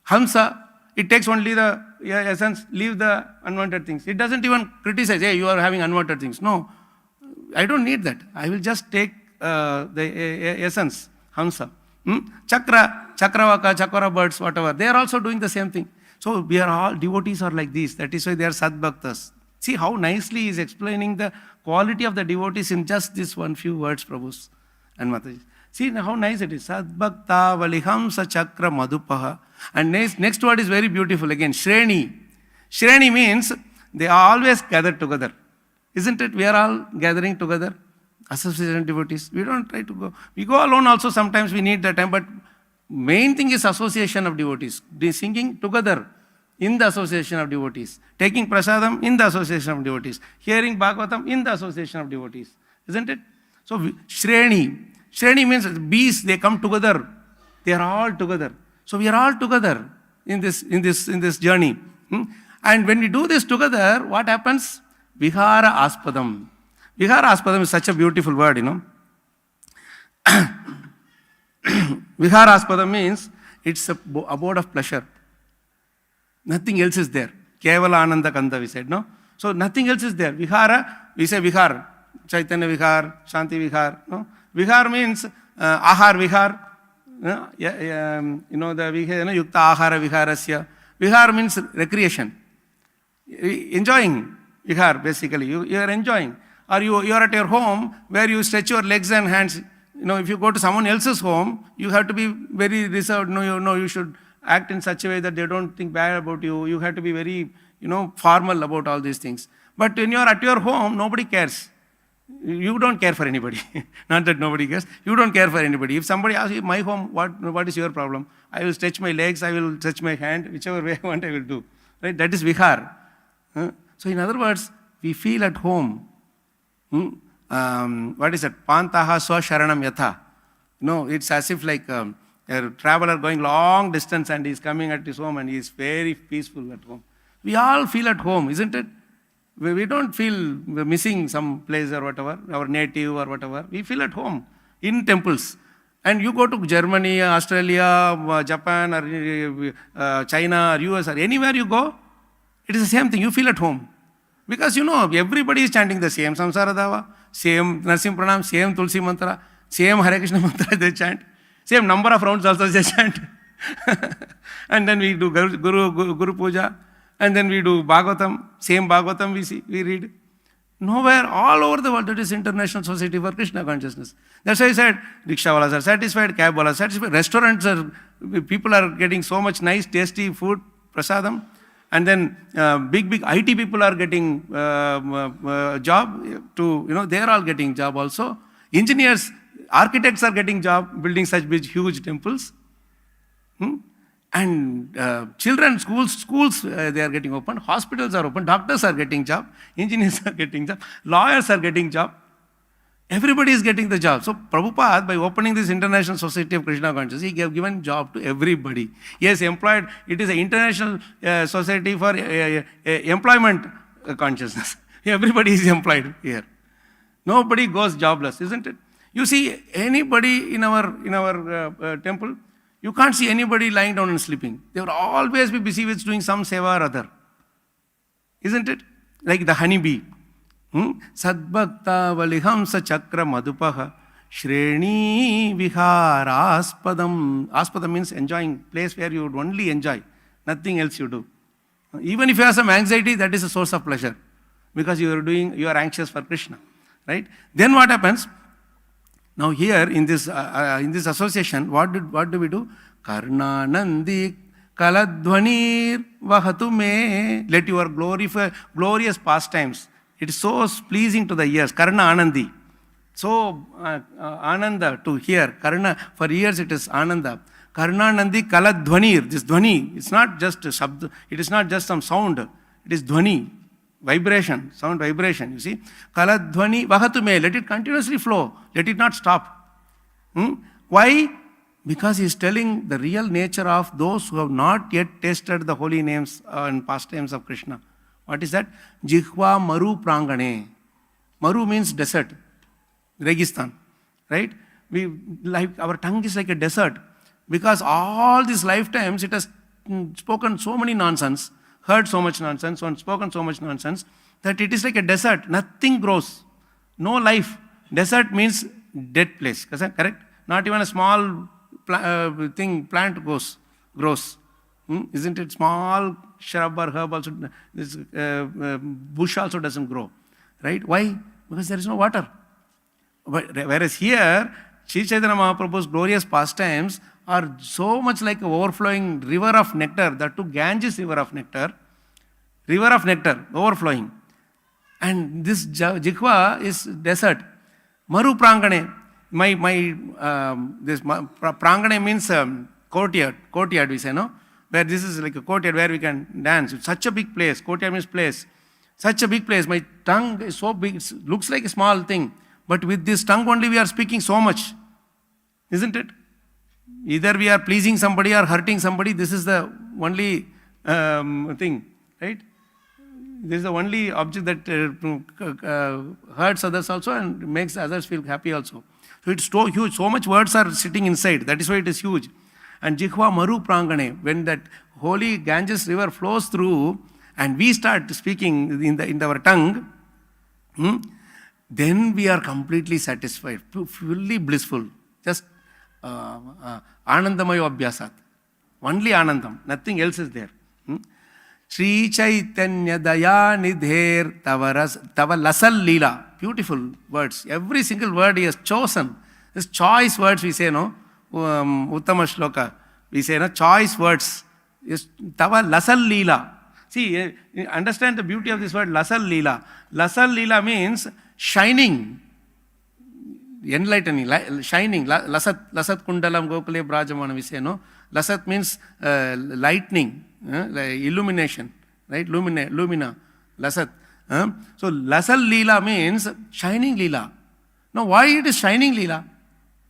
Hamsa, it takes only the essence, leave the unwanted things. It doesn't even criticize, hey, you are having unwanted things. No, I don't need that. I will just take the essence, Hamsa. Chakravaka, Chakra birds, whatever. They are also doing the same thing. So we are all, devotees are like this. That is why they are Sadbhaktas. See how nicely he is explaining the quality of the devotees in just this one few words, Prabhus and Mataji. See how nice it is. Sadbhakta Valihamsa Chakra Madhupaha. And next word is very beautiful again. Shreni. Shreni means they are always gathered together. Isn't it? We are all gathering together. Association devotees. We don't try to go. We go alone also sometimes, we need that time. But main thing is association of devotees. They singing together in the association of devotees. Taking prasadam in the association of devotees. Hearing Bhagavatam in the association of devotees. Isn't it? So Shreni. Shreni means bees, they come together. They are all together. So we are all together in this journey. And when we do this together, what happens? Vihara Aspadam. Vihara Aspadam is such a beautiful word, Vihara Aspadam means it's a abode of pleasure. Nothing else is there. Kevala Ananda Kanda we said, no? So nothing else is there. Vihara, we say Vihar. Chaitanya Vihar, Shanti Vihar. No? Vihar means Ahar Vihar. The Yukta Ahara Viharasya. Vihar means recreation. Enjoying Vihar, basically. You are enjoying. Or you are at your home where you stretch your legs and hands. If you go to someone else's home, you have to be very reserved. You should act in such a way that they don't think bad about you. You have to be very, formal about all these things. But when you are at your home, nobody cares. You don't care for anybody. Not that nobody cares. You don't care for anybody. If somebody asks you, my home, what is your problem? I will stretch my legs, I will stretch my hand, whichever way I want, I will do. Right? That is vihar. So in other words, we feel at home. What is it? Pantaha swasharanam yatha. It's as if like a traveler going long distance and he's coming at his home and he is very peaceful at home. We all feel at home, isn't it? We don't feel we're missing some place or whatever, our native or whatever. We feel at home in temples. And you go to Germany, Australia, Japan, or China, or US, or anywhere you go, it is the same thing. You feel at home. Because everybody is chanting the same Samsara Dava, same Narsim Pranam, same Tulsi Mantra, same Hare Krishna Mantra they chant, same number of rounds also they chant. And then we do Guru Puja, and then we do Bhagavatam, same Bhagavatam we read. Nowhere, all over the world, that is International Society for Krishna Consciousness. That's why I said, rickshawalas are satisfied, cabwalas are satisfied, restaurants people are getting so much nice, tasty food, prasadam. And then big IT people are getting job they are all getting job also. Engineers, architects are getting job building such big, huge temples. And children, schools they are getting open, hospitals are open, doctors are getting job, engineers are getting job, lawyers are getting job. Everybody is getting the job. So Prabhupada, by opening this International Society of Krishna Consciousness, he gave given job to everybody. He has employed, it is an international society for employment consciousness. Everybody is employed here. Nobody goes jobless, isn't it? You see anybody in our temple, you can't see anybody lying down and sleeping. They will always be busy with doing some seva or other. Isn't it? Like the honeybee. Sadbhakta valihamsa chakra madupaha shreni viharaspadam. Aspadam means enjoying, place where you would only enjoy, nothing else you do. Even if you have some anxiety, that is a source of pleasure, because you are anxious for Krishna, right? Then what happens? Now here in this association, what do we do? Karna nandi kaladhvanir vahatu me. Let your glorious pastimes. It is so pleasing to the ears. Karna Anandi. So Ananda to hear. Karna, for ears it is Ananda. Karna Nandi Kala Dhvanir. This Dhvani, it's not just a shabd, it is not just some sound. It is Dhvani, vibration, sound vibration, you see. Kala Dhvani Vahatu me. Let it continuously flow. Let it not stop. Why? Because he is telling the real nature of those who have not yet tasted the holy names and pastimes of Krishna. What is that? Jihva Maru Prangane. Maru means desert, Registan, right? Our tongue is like a desert, because all these lifetimes it has spoken so many nonsense, heard so much nonsense, and spoken so much nonsense, that it is like a desert. Nothing grows. No life. Desert means dead place. Correct? Not even a small plant grows. Isn't it? Small shrub or herb also, this bush also doesn't grow, right? Why? Because there is no water. Whereas here, Sri Chaitanya Mahaprabhu's glorious pastimes are so much like an overflowing river of nectar, that too Ganges river of nectar, overflowing. And this Jihva is desert. Maru Prangane. This Prangane means courtyard we say, no? Where this is like a courtyard where we can dance. It's such a big place. Courtyard means place. Such a big place. My tongue is so big, it looks like a small thing. But with this tongue only we are speaking so much. Isn't it? Either we are pleasing somebody or hurting somebody. This is the only thing, right? This is the only object that hurts others also and makes others feel happy also. So it's so huge. So much words are sitting inside. That is why it is huge. And Jihva Maru Prangane, when that holy Ganges river flows through and we start speaking in our tongue, then we are completely satisfied, fully blissful. Just Anandamayo Abhyasat. Only Anandam, nothing else is there. Sri Chaitanya Daya Nidher Tava Lasal Leela. Beautiful words. Every single word he has chosen. These choice words we say, no? Uttama Shloka. We say, no? Choice words. Tava Lasal Leela. See, understand the beauty of this word, Lasal Leela. Lasal Leela means shining. Enlightening, shining. Lasat Kundalam Gokule Brajamana, we say, no? Lasat means lightning, illumination, right? Lumina, Lasat. So Lasal Leela means shining Leela. Now why it is shining Leela?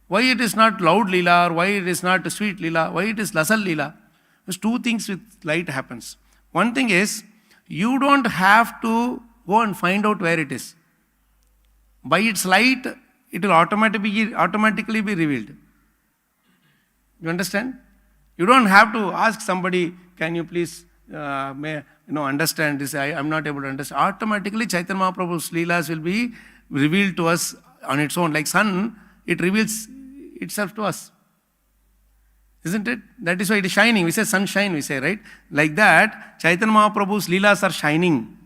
Why it is not loud Leela, or why it is not sweet Leela? Why it is Lasal Leela? There's two things with light happens. One thing is, you don't have to go and find out where it is. By its light, it will automatically be revealed. You understand? You don't have to ask somebody, can you please understand this? I am not able to understand. Automatically, Chaitanya Mahaprabhu's Leelas will be revealed to us on its own. Like sun, it reveals itself to us. Isn't it? That is why it is shining. We say sunshine, we say, right? Like that, Chaitanya Mahaprabhu's Leelas are shining.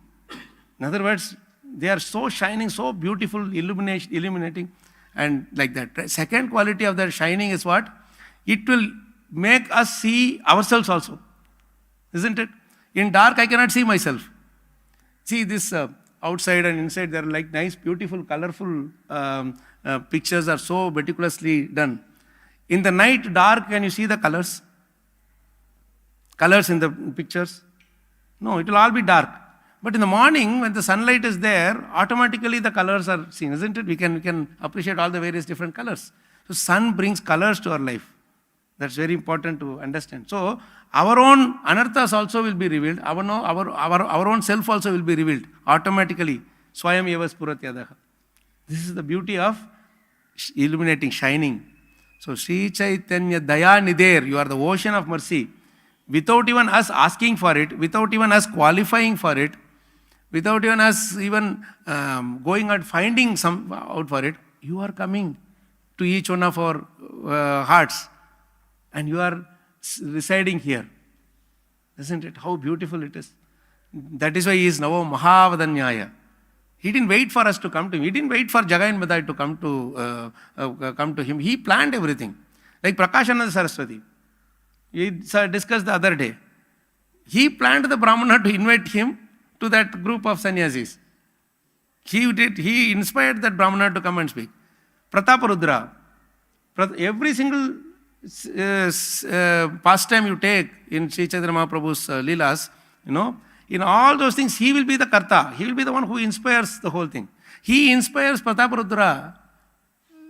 In other words, they are so shining, so beautiful, illuminating, and like that. Second quality of that shining is what? It will make us see ourselves also. Isn't it? In dark, I cannot see myself. See this outside and inside, they are like nice, beautiful, colorful pictures are so meticulously done. In the night, dark, can you see the colors? Colors in the pictures? No, it will all be dark. But in the morning, when the sunlight is there, automatically the colors are seen, isn't it? We can appreciate all the various different colors. So sun brings colors to our life. That's very important to understand. So our own anarthas also will be revealed. Our own self also will be revealed automatically. Swayam eva spuratyadaha. This is the beauty of illuminating, shining. So Sri Chaitanya Daya Nider, you are the ocean of mercy. Without even us asking for it, without even us qualifying for it, without even us even going and finding some out for it, you are coming to each one of our hearts, and you are residing here. Isn't it? How beautiful it is. That is why he is Navo Mahavadanyaya. He didn't wait for us to come to him. He didn't wait for Jagai and Madai to come to him. He planned everything. Like Prakashananda Saraswati. We discussed the other day. He planned the Brahmana to invite him to that group of sannyasis. He inspired that Brahmana to come and speak. Prataparudra. Every single pastime you take in Sri Chaitanya Mahaprabhu's Leelas, in all those things, he will be the Karta. He will be the one who inspires the whole thing. He inspires Prataparudra.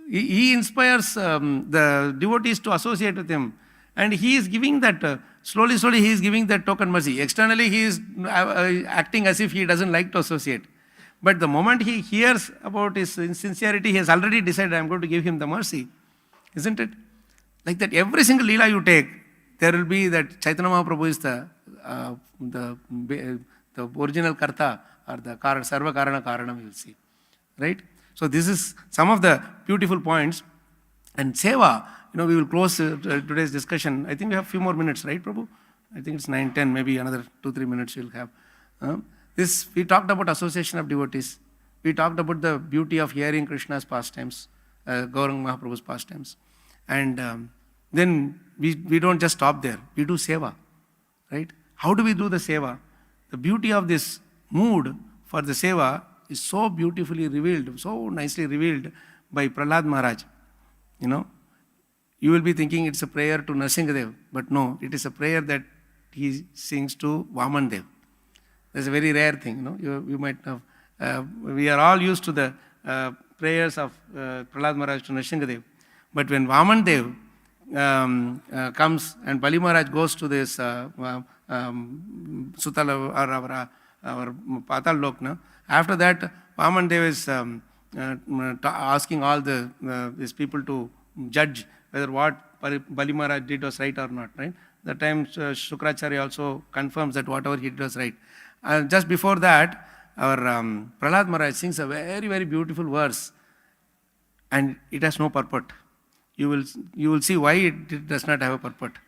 He inspires the devotees to associate with him. And he is giving that, slowly he is giving that token mercy. Externally, he is acting as if he doesn't like to associate. But the moment he hears about his insincerity, he has already decided, I am going to give him the mercy. Isn't it? Like that, every single Leela you take, there will be that Chaitanya Mahaprabhu is the original Karta, or the Sarva Karana Karanam, you will see. Right? So this is some of the beautiful points. And Seva, we will close today's discussion. I think we have a few more minutes, right, Prabhu? I think it's 9-10, maybe another 2-3 minutes we'll have. We talked about association of devotees. We talked about the beauty of hearing Krishna's pastimes, Gauranga Mahaprabhu's pastimes. And then we don't just stop there. We do Seva, right? How do we do the Seva? The beauty of this mood for the Seva is so beautifully revealed, so nicely revealed by Prahlad Maharaj. You will be thinking it's a prayer to Nrsimhadev, but no, it is a prayer that he sings to Vaman Dev. That's a very rare thing, you might have. We are all used to the prayers of Prahlad Maharaj to Nrsimhadev. But when Vaman Dev comes and Bali Maharaj goes to this Sutala or our Patal Lokna, after that Vaman Dev is asking all these people to judge whether what Bali Maharaj did was right or not, right? That time Shukracharya also confirms that whatever he did was right. Just before that, our Prahlad Maharaj sings a very, very beautiful verse, and it has no purport. You will see why it does not have a purport.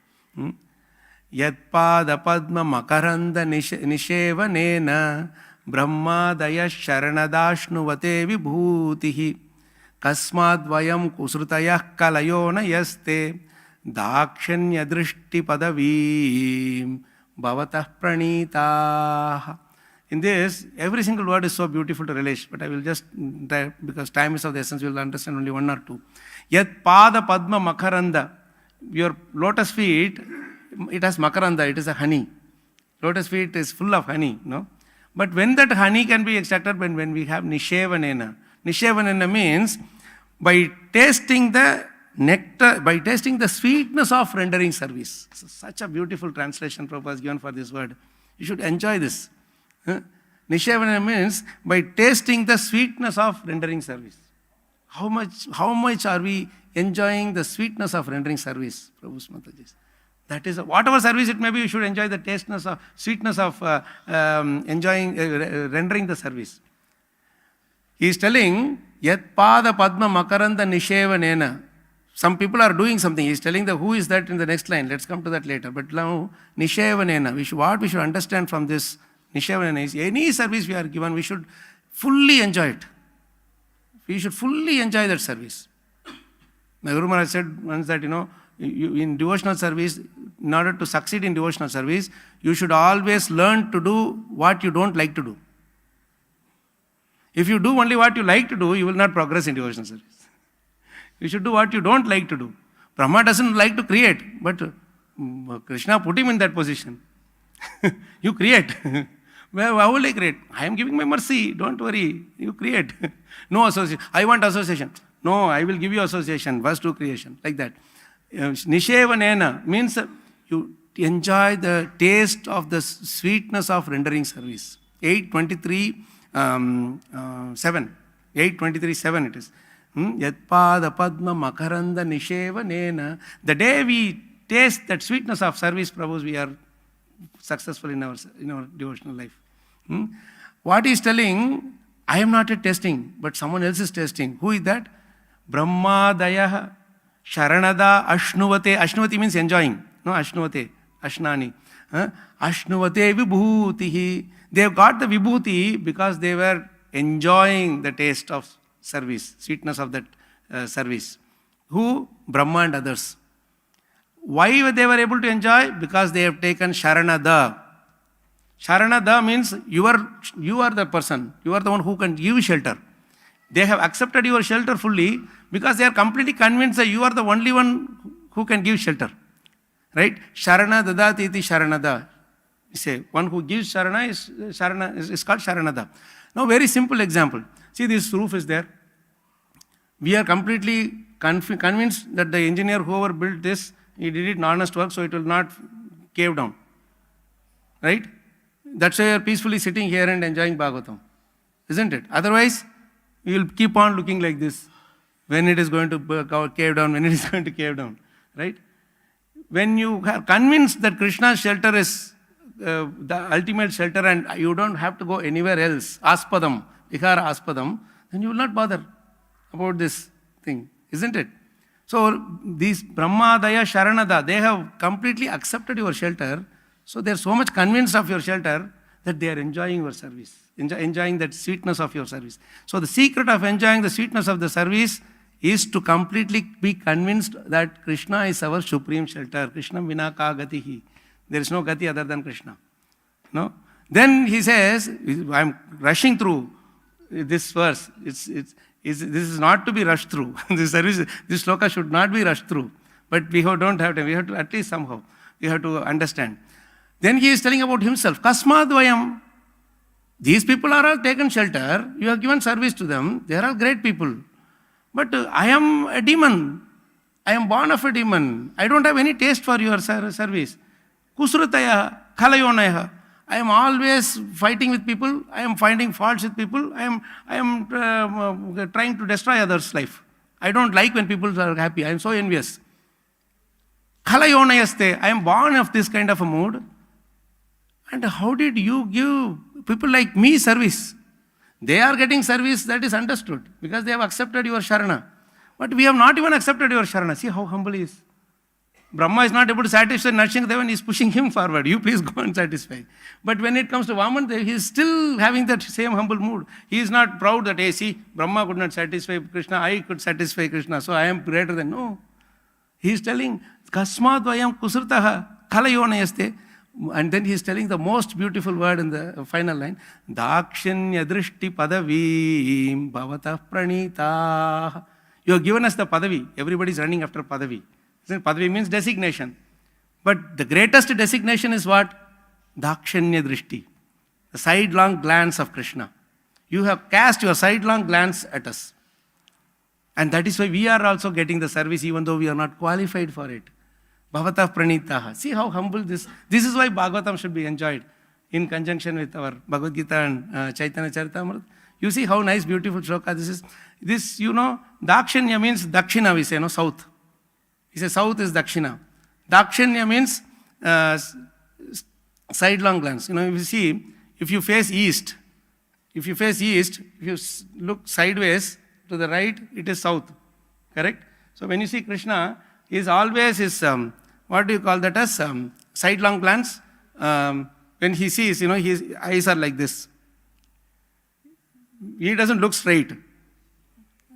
Yat pada padma makaranda nishevanena brahmadaya sharanadashnuvate vibhutihi kasmad vayam kusrutayah kalayona yaste dakshanya drishti padavi bhavatah pranitah. In this, every single word is so beautiful to relish, but I will just, because time is of the essence, we will understand only one or two. Yat pada padma makaranda, your lotus feet, it has makaranda, it is a honey. Lotus feet is full of honey, But when that honey can be extracted, when we have nishevanena. Nishevanena means by tasting the nectar, by tasting the sweetness of rendering service. So such a beautiful translation Prabhupada has given for this word. You should enjoy this. Nishevanena means by tasting the sweetness of rendering service. How much are we enjoying the sweetness of rendering service, Prabhu's Mataji? That is, whatever service it may be, you should enjoy the sweetness of rendering the service. He is telling, Yat pada padma makaranda nishevanena. Some people are doing something. He is telling who is that in the next line. Let's come to that later. But now, nishevanena. What we should understand from this nishevanena is, any service we are given, we should fully enjoy it. We should fully enjoy that service. My Guru Maharaj said once that, in devotional service, in order to succeed in devotional service, you should always learn to do what you don't like to do. If you do only what you like to do, you will not progress in devotional service. You should do what you don't like to do. Brahma doesn't like to create, but Krishna put him in that position. You create. Well, how will I create? I am giving my mercy. Don't worry. You create. No association. I want association. No, I will give you association. First do creation. Like that. Nishevanena means you enjoy the taste of the sweetness of rendering service. 8:23:7. 8:23:7 it is. Yatpada Padma Makaranda Nishevanena. The day we taste that sweetness of service, Prabhus, we are successful in our devotional life. What he is telling, I am not testing, but someone else is testing. Who is that? Brahmadaya Sharanada Ashnuvate. Ashnuvati means enjoying. No, Ashnuvate. Ashnani. Ashnuvate Vibhutihi. They have got the Vibhuti because they were enjoying the taste of service, sweetness of that service. Who? Brahma and others. Why they were able to enjoy? Because they have taken Sharanada. Sharanada means you are the person. You are the one who can give shelter. They have accepted your shelter fully because they are completely convinced that you are the only one who can give shelter. Right? Sharana dadati iti sharanada. You say, one who gives sharana is called sharanada. Now, very simple example. See, this roof is there. We are completely convinced that the engineer, whoever built this, he did it in honest work, so it will not cave down. Right? That's why you are peacefully sitting here and enjoying Bhagavatam. Isn't it? Otherwise, you will keep on looking like this. When it is going to cave down, when it is going to cave down. Right? When you are convinced that Krishna's shelter is the ultimate shelter and you don't have to go anywhere else, aspadam, vikara aspadam, then you will not bother about this thing. Isn't it? So, these Brahmadaya Sharanada, they have completely accepted your shelter. So, they are so much convinced of your shelter that they are enjoying your service, enjoying that sweetness of your service. So, the secret of enjoying the sweetness of the service is to completely be convinced that Krishna is our supreme shelter. Krishna vina ka gatihi. There is no gati other than Krishna. No? Then he says, I am rushing through this verse. This is not to be rushed through. This sloka should not be rushed through. But we don't have time. We have to, at least somehow, we have to understand. Then he is telling about himself. Kasmadvayam. These people are all taken shelter. You have given service to them. They are all great people. But I am a demon. I am born of a demon. I don't have any taste for your service. Kusrutaya, Kalayonaya. I am always fighting with people. I am finding faults with people. I am trying to destroy others' life. I don't like when people are happy. I am so envious. Kalayonayaste. I am born of this kind of a mood. And how did you give people like me service? They are getting service, that is understood, because they have accepted your Sharana. But we have not even accepted your Sharana. See how humble he is. Brahma is not able to satisfy Narsinghadevan, he is pushing him forward. You please go and satisfy. But when it comes to Vaman, he is still having that same humble mood. He is not proud that, hey, see, Brahma could not satisfy Krishna, I could satisfy Krishna, so I am greater than. No. He is telling, Kasmadvayam kusrtaha kalayonayaste. And then he is telling the most beautiful word in the final line. Dakshanya drishti padavim bhavatah pranita. You have given us the padavi. Everybody is running after padavi. Padavi means designation. But the greatest designation is what? Dakshanya drishti. The sidelong glance of Krishna. You have cast your sidelong glance at us. And that is why we are also getting the service even though we are not qualified for it. Bhavatah pranitaha. See how humble this is why Bhagavatam should be enjoyed in conjunction with our Bhagavad Gita and Chaitanya Charitamrita. You see how nice, beautiful shloka this is. This, Dakshanya means Dakshina, we say, south. He says south is Dakshina. Dakshanya means sidelong glance. If you see, if you face east, if you look sideways to the right, it is south. Correct? So when you see Krishna, he is always his, what do you call that as? Sidelong glance. When he sees, his eyes are like this. He doesn't look straight.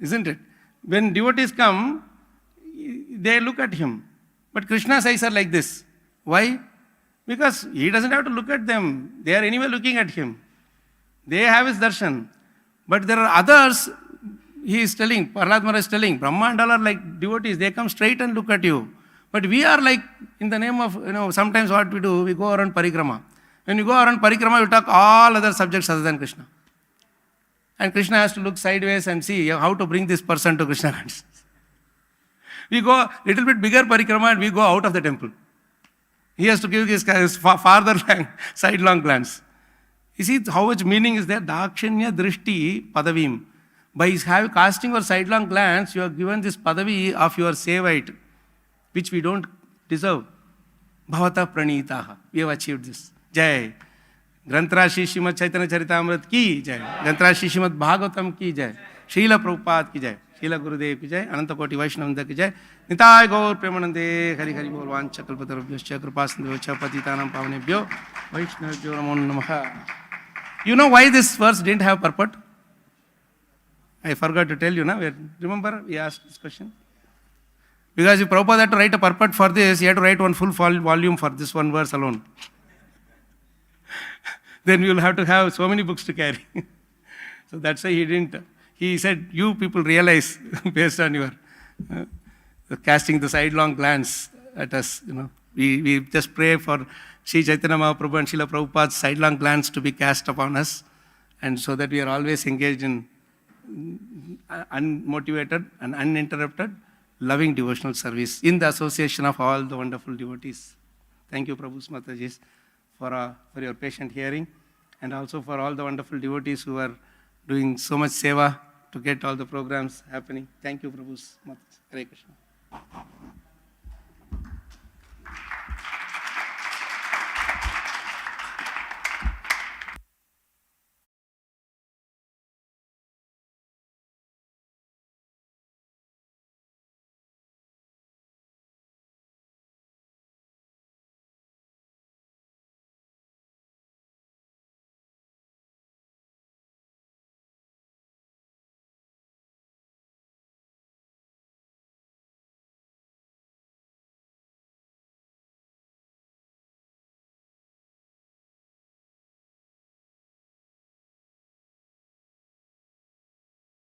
Isn't it? When devotees come, they look at him. But Krishna's eyes are like this. Why? Because he doesn't have to look at them. They are anyway looking at him. They have his darshan. But there are others, he is telling, Prahlad Maharaj is telling, Brahma and all are like devotees. They come straight and look at you. But we are like, in the name of, sometimes what we do, we go around parikrama. When you go around parikrama, you talk all other subjects other than Krishna. And Krishna has to look sideways and see how to bring this person to Krishna consciousness. We go little bit bigger parikrama and we go out of the temple. He has to give his farther sidelong glance. You see how much meaning is there? Dakshanya drishti padavim. By casting your sidelong glance, you are given this padavi of your sevite, which we don't deserve. Bhavata pranitaha. We have achieved this. Jai. Granthrashi Srimad Chaitanya Charitamrita ki jai. Granthrashi Srimad Bhagavatam ki jai. Srila Prabhupada ki jai. Srila Gurudev ki jai. Ananta Koti Vaishnavanda ki jai. Nitai Gaur Premanande Hari Hari Bol Vancha Kalpatarabhyascha Kripasindhavascha Patitanam Pavanebhyo Vaishnavabhyo Namo Namaha. You know why this verse didn't have purport? I forgot to tell you now. Remember we asked this question? Because if Prabhupada had to write a purport for this, he had to write one full volume for this one verse alone. Then we will have to have so many books to carry. So that's why he didn't. He said, you people realize based on your casting the sidelong glance at us. We just pray for Sri Chaitanya Mahaprabhu and Srila Prabhupada's sidelong glance to be cast upon us, and so that we are always engaged in unmotivated and uninterrupted loving devotional service in the association of all the wonderful devotees. Thank you, Prabhu Mataji, for your patient hearing, and also for all the wonderful devotees who are doing so much seva to get all the programs happening. Thank you, Prabhu Mataji. Hare Krishna.